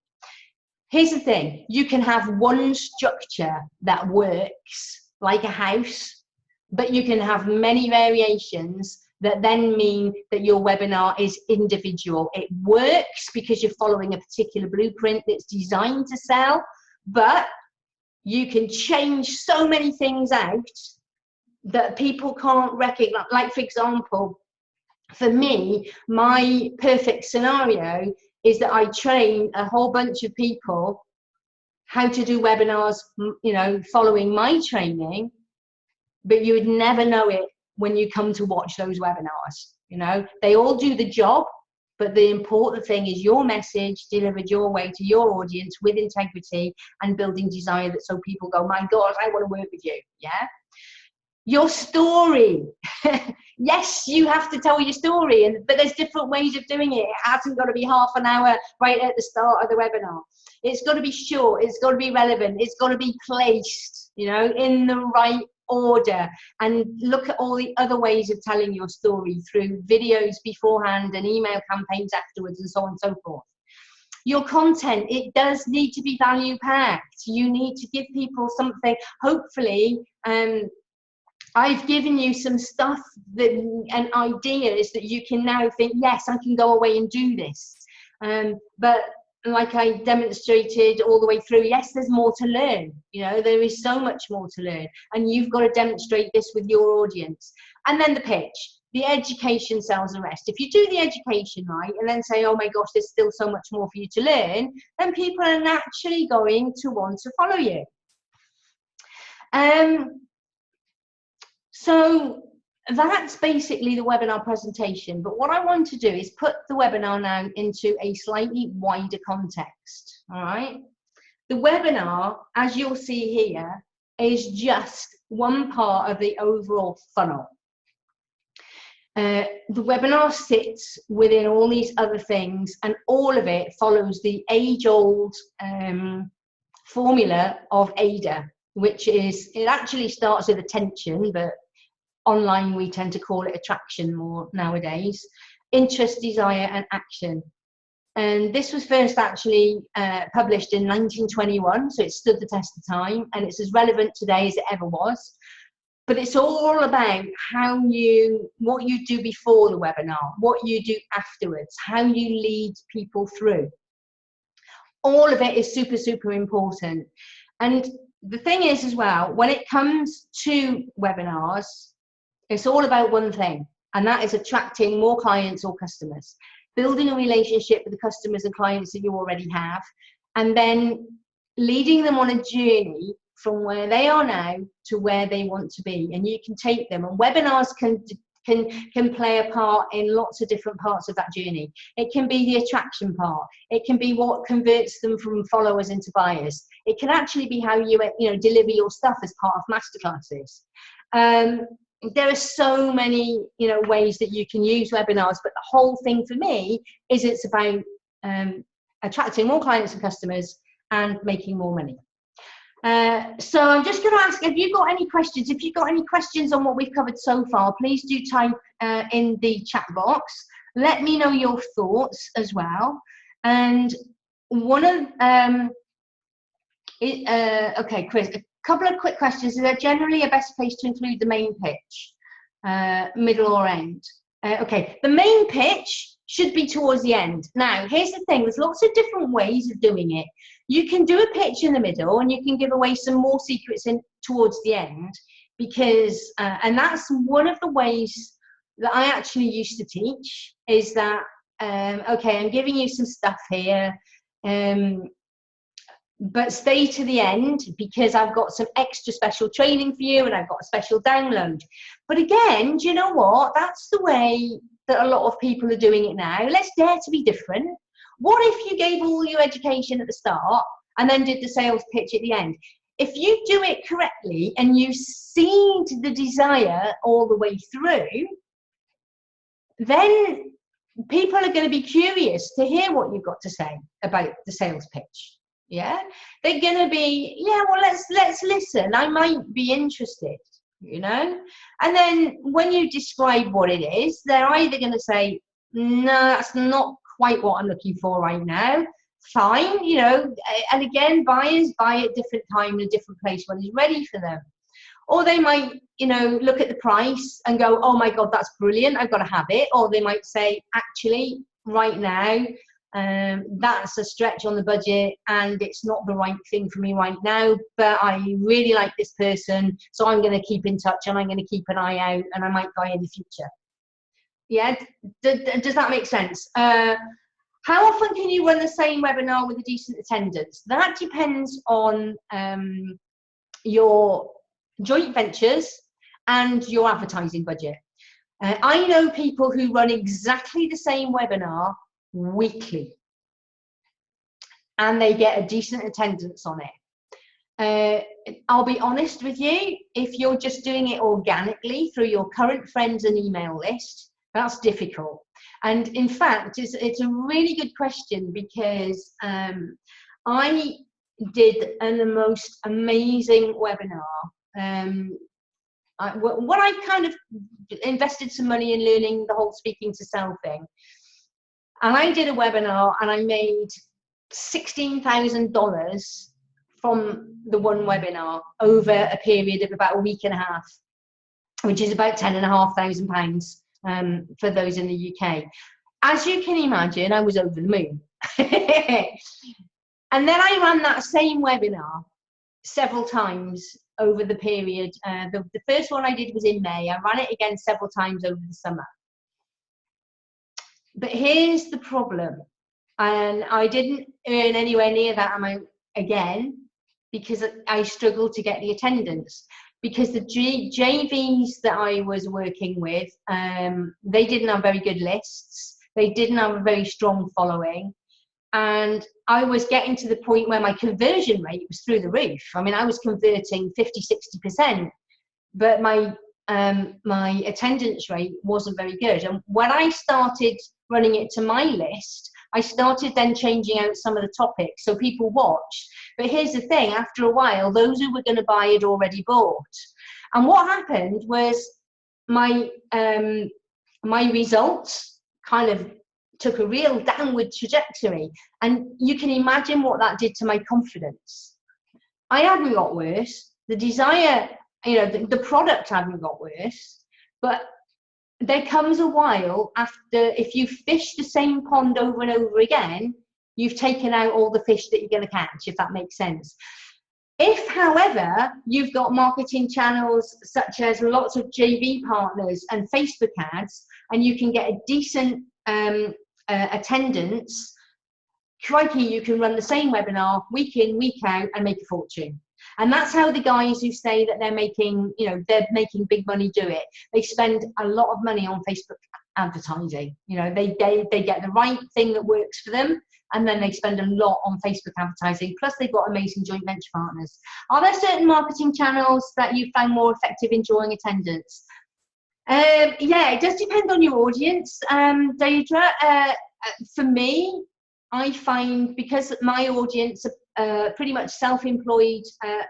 Here's the thing, you can have one structure that works like a house, but you can have many variations that then mean that your webinar is individual. It works because you're following a particular blueprint that's designed to sell, but you can change so many things out that people can't recognize. Like, for example, for me, my perfect scenario is that I train a whole bunch of people how to do webinars, you know, following my training, but you would never know it when you come to watch those webinars. You know, they all do the job, but the important thing is your message delivered your way to your audience with integrity and building desire, that so people go, my God, I want to work with you. Yeah. Your story. Yes, you have to tell your story, but there's different ways of doing it. It hasn't got to be half an hour right at the start of the webinar. It's got to be short, it's got to be relevant, it's got to be placed, you know, in the right order. And look at all the other ways of telling your story through videos beforehand and email campaigns afterwards and so on and so forth. Your content, it does need to be value packed. You need to give people something. Hopefully, I've given you some stuff and ideas that you can now think, yes, I can go away and do this. But like I demonstrated all the way through, yes, there's more to learn. You know, there is so much more to learn, and you've got to demonstrate this with your audience. And then the pitch, the education sells the rest. If you do the education right and then say, oh my gosh, there's still so much more for you to learn, then people are naturally going to want to follow you. So that's basically the webinar presentation. But what I want to do is put the webinar now into a slightly wider context. All right. The webinar, as you'll see here, is just one part of the overall funnel. The webinar sits within all these other things, and all of it follows the age-old formula of AIDA, which is, it actually starts with attention, but online we tend to call it attraction more nowadays. Interest, desire, and action. And this was first actually published in 1921, so it stood the test of time, and it's as relevant today as it ever was. But it's all about what you do before the webinar, what you do afterwards, how you lead people through. All of it is super, super important. And the thing is as well, when it comes to webinars, it's all about one thing, and that is attracting more clients or customers, building a relationship with the customers and clients that you already have, and then leading them on a journey from where they are now to where they want to be. And you can take them, and webinars can play a part in lots of different parts of that journey. It can be the attraction part. It can be what converts them from followers into buyers. It can actually be how you deliver your stuff as part of masterclasses. There are so many ways that you can use webinars, but the whole thing for me is it's about attracting more clients and customers and making more money. So I'm just going to ask, have you got any questions? If you've got any questions on what we've covered so far, please do type in the chat box. Let me know your thoughts as well. And one of okay, Chris, a couple of quick questions. Is there generally a best place to include the main pitch, middle or end? Okay, the main pitch should be towards the end. Now, here's the thing, there's lots of different ways of doing it. You can do a pitch in the middle, and you can give away some more secrets towards the end, because, and that's one of the ways that I actually used to teach, is that, okay, I'm giving you some stuff here, but stay to the end because I've got some extra special training for you and I've got a special download. But again, do you know what? That's the way that a lot of people are doing it now. Let's dare to be different. What if you gave all your education at the start and then did the sales pitch at the end? If you do it correctly and you seed the desire all the way through, then people are going to be curious to hear what you've got to say about the sales pitch. Yeah, they're going to be, yeah, well, let's listen. I might be interested, And then when you describe what it is, they're either going to say, no, that's not quite what I'm looking for right now. Fine, and again, buyers buy at different time in a different place when it's ready for them. Or they might, look at the price and go, oh my God, that's brilliant, I've got to have it. Or they might say, actually, right now, that's a stretch on the budget and it's not the right thing for me right now, but I really like this person, so I'm going to keep in touch and I'm going to keep an eye out and I might buy in the future. Yeah, does that make sense? How often can you run the same webinar with a decent attendance? That depends on your joint ventures and your advertising budget. I know people who run exactly the same webinar weekly, and they get a decent attendance on it. I'll be honest with you, if you're just doing it organically through your current friends and email list, that's difficult. And in fact, it's a really good question, because I did the most amazing webinar. When I kind of invested some money in learning the whole speaking to sell thing, and I did a webinar and I made $16,000 from the one webinar over a period of about a week and a half, which is about £10,500 for those in the UK. As you can imagine, I was over the moon. And then I ran that same webinar several times over the period. The first one I did was in May. I ran it again several times over the summer. But here's the problem. And I didn't earn anywhere near that amount again, because I struggled to get the attendance. Because the JVs that I was working with, they didn't have very good lists. They didn't have a very strong following. And I was getting to the point where my conversion rate was through the roof. I mean, I was converting 50, 60%, but my attendance rate wasn't very good. And when I started running it to my list, I started then changing out some of the topics so people watched. But here's the thing, after a while, those who were going to buy had already bought. And what happened was my results kind of took a real downward trajectory. And you can imagine what that did to my confidence. I hadn't got worse. The desire, the product hadn't got worse, but there comes a while after, if you fish the same pond over and over again, you've taken out all the fish that you're going to catch, if that makes sense. If, however, you've got marketing channels such as lots of JV partners and Facebook ads, and you can get a decent attendance, crikey, you can run the same webinar week in, week out and make a fortune. And that's how the guys who say that they're making big money do it. They spend a lot of money on Facebook advertising. They get the right thing that works for them, and then they spend a lot on Facebook advertising. Plus, they've got amazing joint venture partners. Are there certain marketing channels that you find more effective in drawing attendance? Yeah, it does depend on your audience, Deidre. For me, I find, because my audience are pretty much self-employed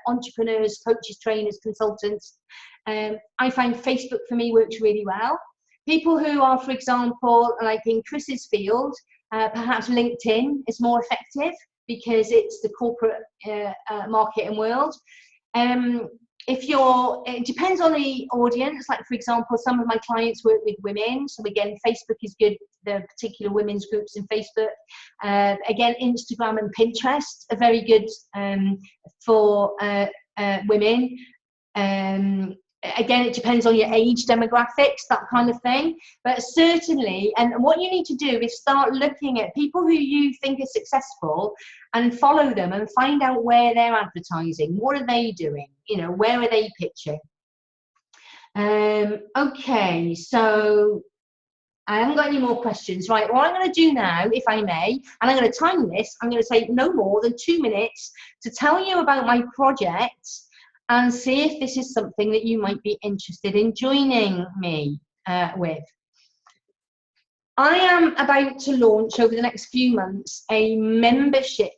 entrepreneurs, coaches, trainers, consultants, I find Facebook for me works really well. People who are, for example, like in Chris's field, perhaps LinkedIn is more effective because it's the corporate market and world. It depends on the audience. Like, for example, some of my clients work with women, so again, Facebook is good. The particular women's groups in Facebook. Again, Instagram and Pinterest are very good for women. Again, it depends on your age demographics, that kind of thing. But certainly, and what you need to do is start looking at people who you think are successful and follow them and find out where they're advertising. What are they doing? Where are they pitching? Okay, so I haven't got any more questions. Right, what I'm going to do now, if I may, and I'm going to time this, I'm going to take no more than 2 minutes to tell you about my project and see if this is something that you might be interested in joining me with. I am about to launch over the next few months a membership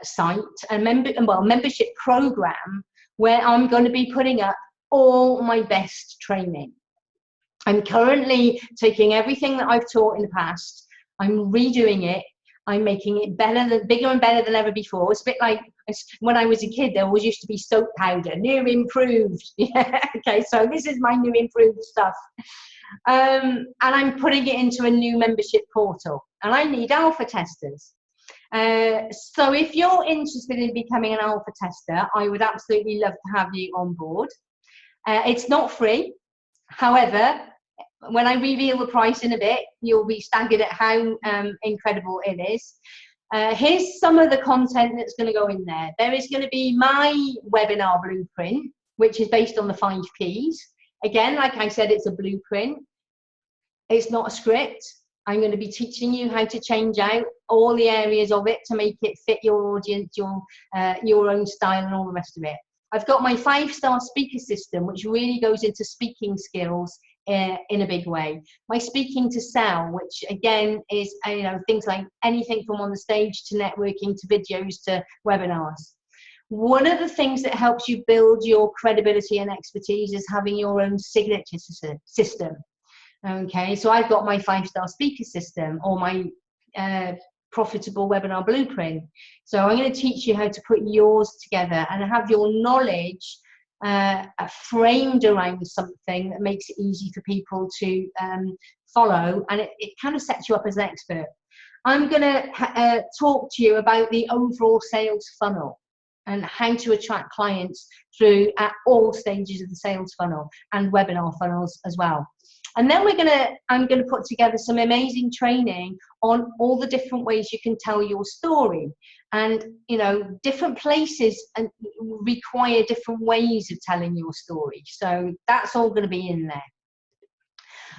site, a membership program where I'm going to be putting up all my best training. I'm currently taking everything that I've taught in the past, I'm redoing it, I'm making it bigger and better than ever before. It's a bit like when I was a kid, there always used to be soap powder, new improved. Yeah, okay, so this is my new improved stuff. And I'm putting it into a new membership portal, and I need alpha testers. So if you're interested in becoming an alpha tester, I would absolutely love to have you on board. It's not free. However, when I reveal the price in a bit, you'll be staggered at how incredible it is. Here's some of the content that's going to go in there. There is going to be my webinar blueprint, which is based on the 5 Ps. Again, like I said, it's a blueprint. It's not a script. I'm going to be teaching you how to change out all the areas of it to make it fit your audience, your own style and all the rest of it. I've got my 5-star speaker system, which really goes into speaking skills in a big way. My speaking to sell, which again is things like anything from on the stage to networking to videos to webinars. One of the things that helps you build your credibility and expertise is having your own signature system. Okay, so I've got my 5-star speaker system, or my profitable webinar blueprint. So I'm going to teach you how to put yours together and have your knowledge framed around something that makes it easy for people to follow, and it kind of sets you up as an expert. I'm going to talk to you about the overall sales funnel and how to attract clients through at all stages of the sales funnel and webinar funnels as well. And then I'm going to put together some amazing training on all the different ways you can tell your story. And, different places require different ways of telling your story. So that's all going to be in there.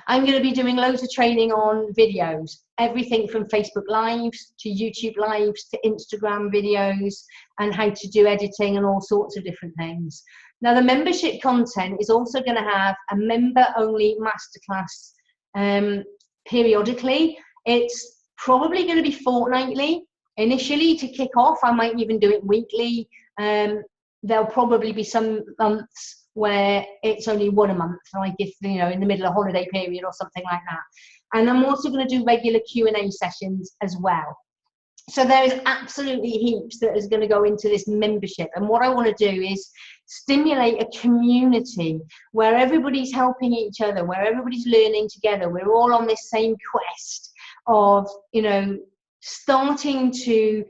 I'm going to be doing loads of training on videos, everything from Facebook Lives to YouTube Lives to Instagram videos, and how to do editing and all sorts of different things. Now, the membership content is also going to have a member-only masterclass periodically. It's probably going to be fortnightly. Initially, to kick off, I might even do it weekly. There'll probably be some months where it's only one a month, like if, in the middle of holiday period or something like that. And I'm also going to do regular Q&A sessions as well. So there is absolutely heaps that is going to go into this membership. And what I want to do is stimulate a community where everybody's helping each other, where everybody's learning together. We're all on this same quest of, starting to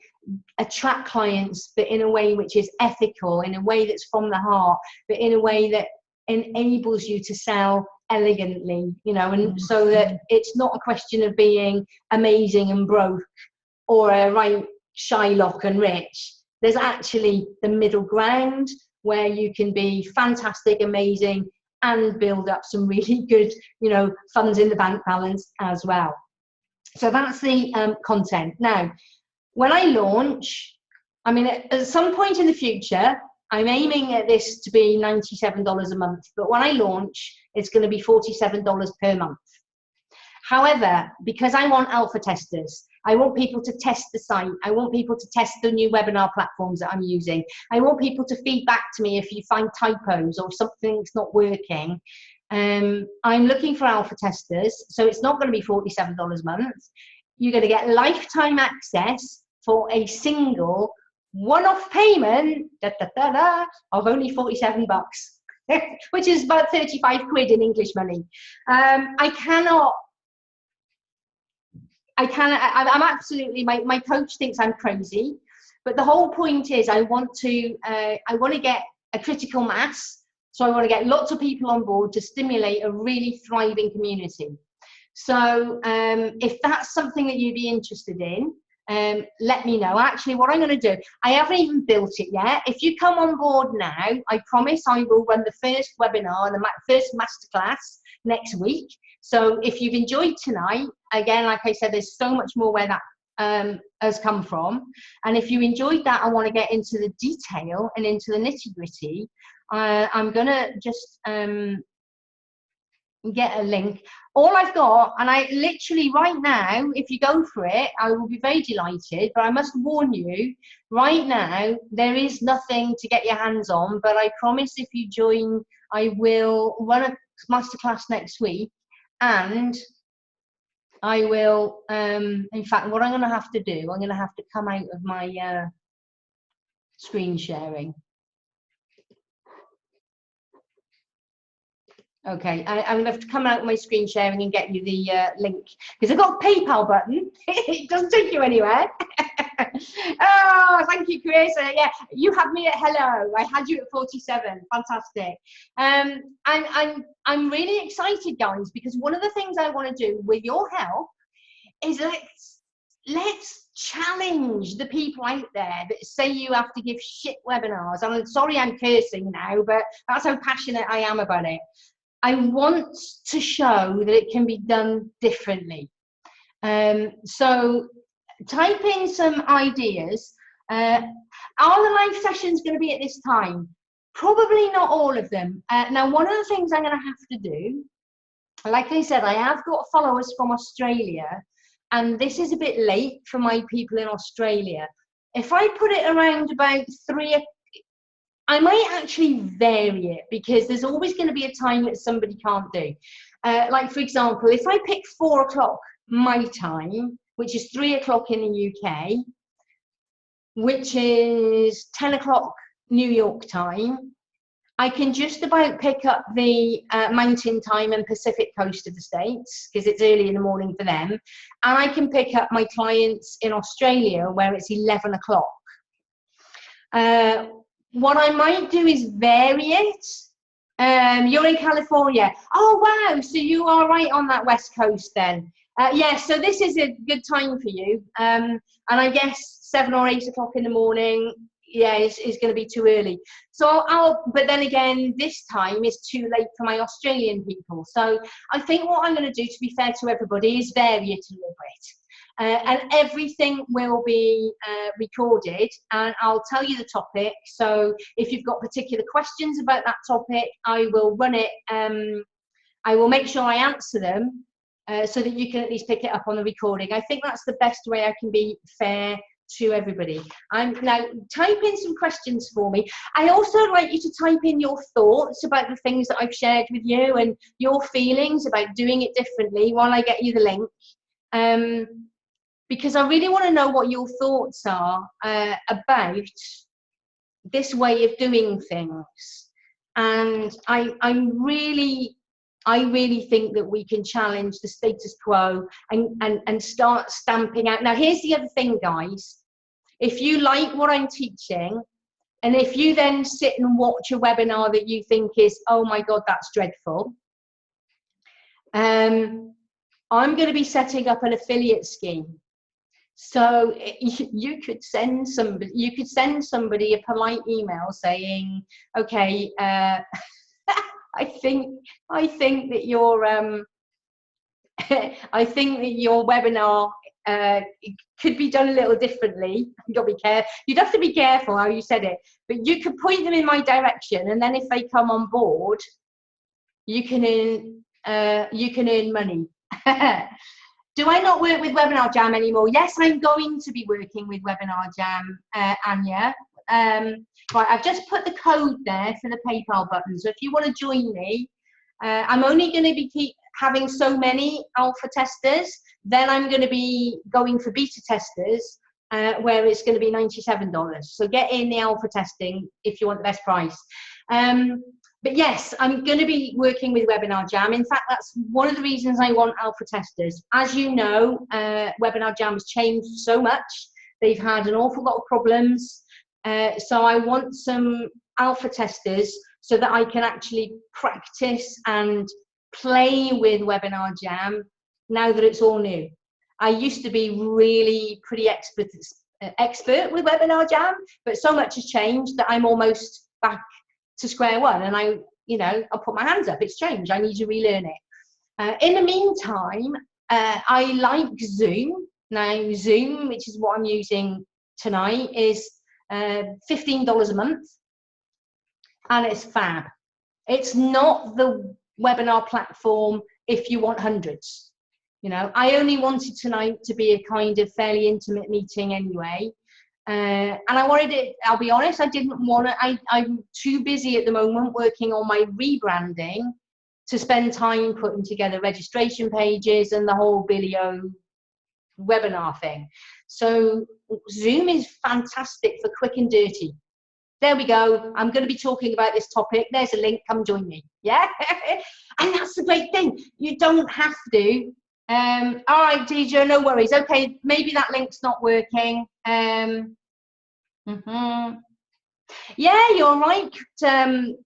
attract clients, but in a way which is ethical, in a way that's from the heart, but in a way that enables you to sell elegantly, and so that it's not a question of being amazing and broke, or a right Shylock and rich. There's actually the middle ground where you can be fantastic, amazing, and build up some really good, funds in the bank balance as well. So that's the content. Now, when I launch, at some point in the future, I'm aiming at this to be $97 a month, but when I launch, it's going to be $47 per month. However, because I want alpha testers, I want people to test the site, I want people to test the new webinar platforms that I'm using, I want people to feed back to me if you find typos or something's not working. I'm looking for alpha testers, so it's not going to be $47 a month. You're going to get lifetime access for a single one-off payment of only 47 bucks, which is about 35 quid in English money. I'm absolutely, my coach thinks I'm crazy, but the whole point is I want to get a critical mass. So I want to get lots of people on board to stimulate a really thriving community. So if that's something that you'd be interested in, let me know. Actually, what I'm going to do, I haven't even built it yet. If you come on board now, I promise I will run the first webinar and the first masterclass next week. So if you've enjoyed tonight, again, like I said, there's so much more where that has come from. And if you enjoyed that, I want to get into the detail and into the nitty-gritty. I'm going to just get a link. All I've got, and I literally right now, if you go for it, I will be very delighted, but I must warn you, right now, there is nothing to get your hands on, but I promise if you join, I will run a masterclass next week, and I will, in fact, what I'm going to have to do, I'm going to have to come out of my screen sharing. Okay, I'm going to have to come out of my screen sharing and get you the link, because I've got a PayPal button. It doesn't take you anywhere. Oh, thank you, Chris. Yeah, you had me at hello. I had you at 47. Fantastic. I'm really excited, guys, because one of the things I want to do with your help is let's challenge the people out there that say you have to give shit webinars. I'm sorry I'm cursing now, but that's how passionate I am about it. I want to show that it can be done differently. So type in some ideas. Are the live sessions going to be at this time? Probably not all of them. Now, one of the things I'm going to have to do, like I said, I have got followers from Australia, and this is a bit late for my people in Australia. If I put it around about 3, I might actually vary it, because there's always going to be a time that somebody can't do. Like, for example, if I pick 4 o'clock my time, which is 3 o'clock in the UK, which is 10 o'clock New York time, I can just about pick up the mountain time and Pacific coast of the States, because it's early in the morning for them. And I can pick up my clients in Australia where it's 11 o'clock. What I might do is vary it. You're in California. Oh, wow. So you are right on that West Coast then. Yeah, so this is a good time for you. And I guess 7 or 8 o'clock in the morning, yeah, is going to be too early. So but then again, this time is too late for my Australian people. So I think what I'm going to do, to be fair to everybody, is vary it a little bit. And everything will be recorded, and I'll tell you the topic. So if you've got particular questions about that topic, I will run it. I will make sure I answer them so that you can at least pick it up on the recording. I think that's the best way I can be fair to everybody. Now type in some questions for me. I also like you to type in your thoughts about the things that I've shared with you, and your feelings about doing it differently while I get you the link. Because I really want to know what your thoughts are about this way of doing things. And I really think that we can challenge the status quo and start stamping out. Now, here's the other thing, guys. If you like what I'm teaching, and if you then sit and watch a webinar that you think is, oh my God, that's dreadful, I'm going to be setting up an affiliate scheme. So you could send somebody a polite email saying, okay, I think that your I think that your webinar could be done a little differently. You'd have to be careful how you said it, but you could point them in my direction, and then if they come on board, you can earn money. Do I not work with Webinar Jam anymore? Yes, I'm going to be working with Webinar Jam, Anya. Right, I've just put the code there for the PayPal button. So if you want to join me, I'm only going to be having so many alpha testers. Then I'm going to be going for beta testers, where it's going to be $97. So get in the alpha testing if you want the best price. But yes, I'm going to be working with Webinar Jam. In fact, that's one of the reasons I want alpha testers. As you know, Webinar Jam has changed so much. They've had an awful lot of problems. So I want some alpha testers so that I can actually practice and play with Webinar Jam now that it's all new. I used to be really pretty expert with Webinar Jam, but so much has changed that I'm almost back to square one, and I'll put my hands up. It's changed. I need to relearn it. In the meantime, I like Zoom. Now, Zoom, which is what I'm using tonight, is $15 a month, and it's fab. It's not the webinar platform if you want hundreds. I only wanted tonight to be a kind of fairly intimate meeting anyway. And I wanted it, I'll be honest, I didn't want to, I'm too busy at the moment working on my rebranding to spend time putting together registration pages and the whole video webinar thing. So Zoom is fantastic for quick and dirty. There we go. I'm going to be talking about this topic. There's a link. Come join me. Yeah. And that's the great thing. You don't have to. All right, DJ, no worries. Okay, maybe that link's not working. Yeah, you're right,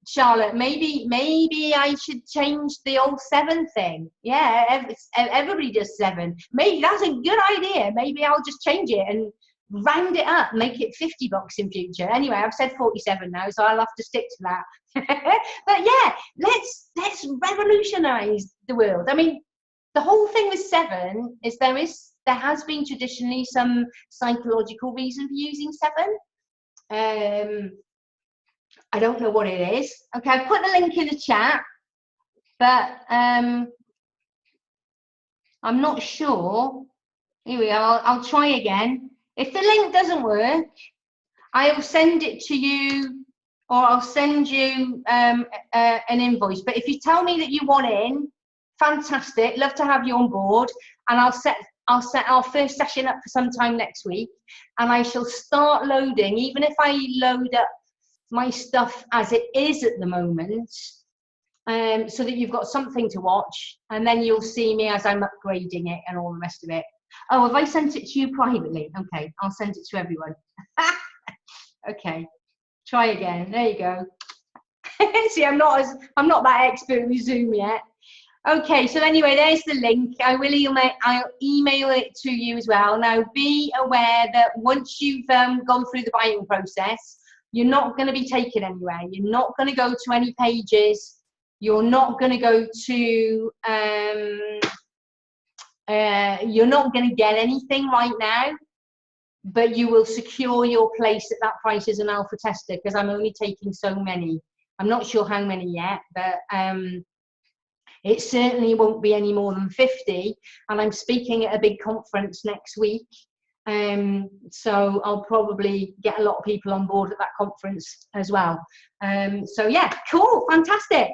Charlotte. Maybe I should change the old 7 thing. Yeah, everybody does 7. Maybe that's a good idea. Maybe I'll just change it and round it up, make it $50 in future. Anyway, I've said 47 now, so I'll have to stick to that. But yeah, let's revolutionize the world. I mean, the whole thing with 7 is there has been traditionally some psychological reason for using 7. I don't know what it is. Okay, I've put the link in the chat, but I'm not sure. Here we are. I'll try again. If the link doesn't work, I will send it to you, or I'll send you an invoice. But if you tell me that you want in, fantastic. Love to have you on board, and I'll set our first session up for sometime next week, and I shall start loading. Even if I load up my stuff as it is at the moment, so that you've got something to watch, and then you'll see me as I'm upgrading it and all the rest of it. Oh, have I sent it to you privately? Okay, I'll send it to everyone. Okay, try again. There you go. See, I'm not that expert with Zoom yet. Okay, so anyway, there's the link. I'll email it to you as well. Now, be aware that once you've gone through the buying process, you're not going to be taken anywhere. You're not going to go to any pages. You're not going to go to, you're not going to get anything right now, but you will secure your place at that price as an alpha tester, because I'm only taking so many. I'm not sure how many yet, but it certainly won't be any more than 50. And I'm speaking at a big conference next week. So I'll probably get a lot of people on board at that conference as well. So yeah, cool, fantastic.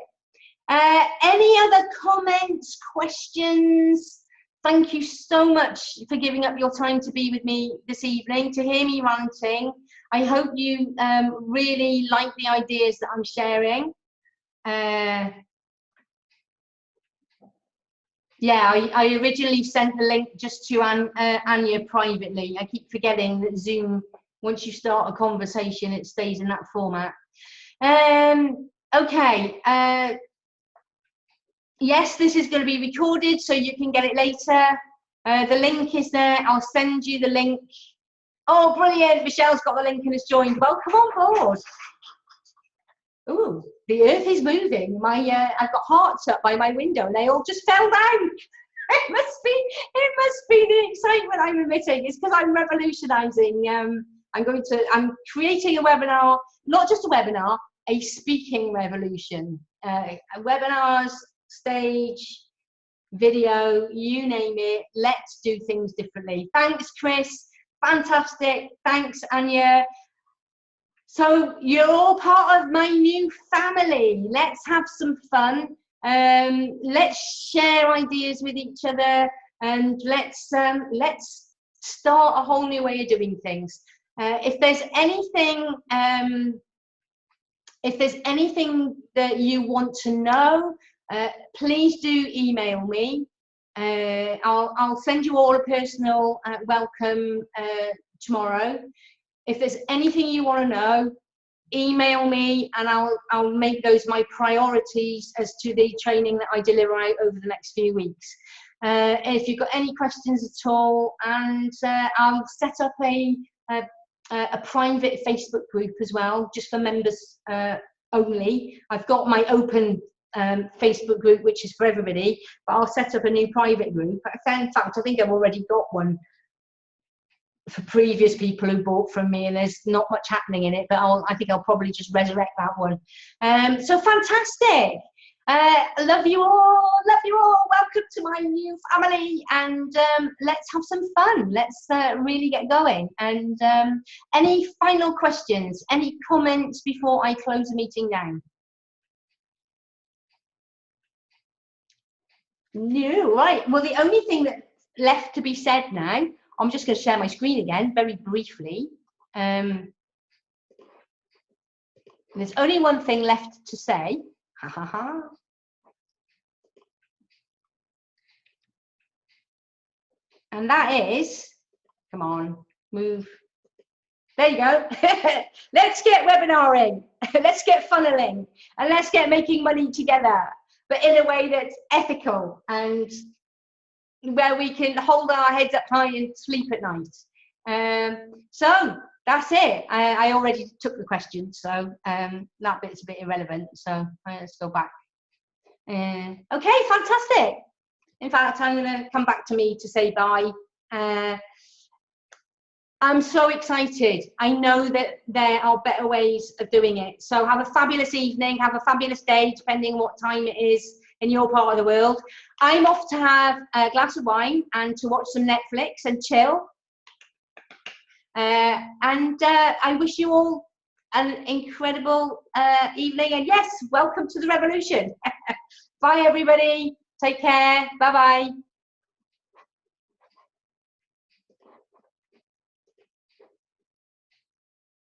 Any other comments, questions? Thank you so much for giving up your time to be with me this evening, to hear me ranting. I hope you really like the ideas that I'm sharing. Yeah, I originally sent the link just to Anya privately. I keep forgetting that Zoom, once you start a conversation, it stays in that format. Okay. Yes, this is going to be recorded, so you can get it later. The link is there. I'll send you the link. Oh, brilliant. Michelle's got the link and has joined. Welcome on board. Ooh, the earth is moving. I've got hearts up by my window, and they all just fell down. It must be the excitement I'm emitting. It's because I'm revolutionizing. I'm creating a webinar, not just a webinar, a speaking revolution. Webinars, stage, video, you name it. Let's do things differently. Thanks, Chris. Fantastic. Thanks, Anya. So you're all part of my new family. Let's have some fun. Let's share ideas with each other, and let's start a whole new way of doing things. If there's anything that you want to know, please do email me. I'll send you all a personal welcome tomorrow. If there's anything you want to know, email me, and I'll make those my priorities as to the training that I deliver out over the next few weeks. If you've got any questions at all, and I'll set up a private Facebook group as well, just for members only. I've got my open Facebook group, which is for everybody, but I'll set up a new private group. In fact, I think I've already got one for previous people who bought from me, and there's not much happening in it, but I think I'll probably just resurrect that one. So fantastic. Love you all. Welcome to my new family, and let's have some fun. Let's really get going. And any final questions, any comments before I close the meeting down? No, right. Well, the only thing that's left to be said now, I'm just going to share my screen again very briefly. There's only one thing left to say. Ha ha ha. And that is, come on, move. There you go. Let's get webinaring. Let's get funneling, and let's get making money together, but in a way that's ethical and where we can hold our heads up high and sleep at night. So that's it. I already took the question, so that bit's a bit irrelevant. So let's go back. Okay, fantastic. In fact, I'm going to come back to me to say bye. I'm so excited. I know that there are better ways of doing it. So have a fabulous evening, have a fabulous day, depending on what time it is in your part of the world. I'm off to have a glass of wine and to watch some Netflix and chill. I wish you all an incredible evening. And yes, welcome to the revolution. Bye, everybody. Take care. Bye-bye.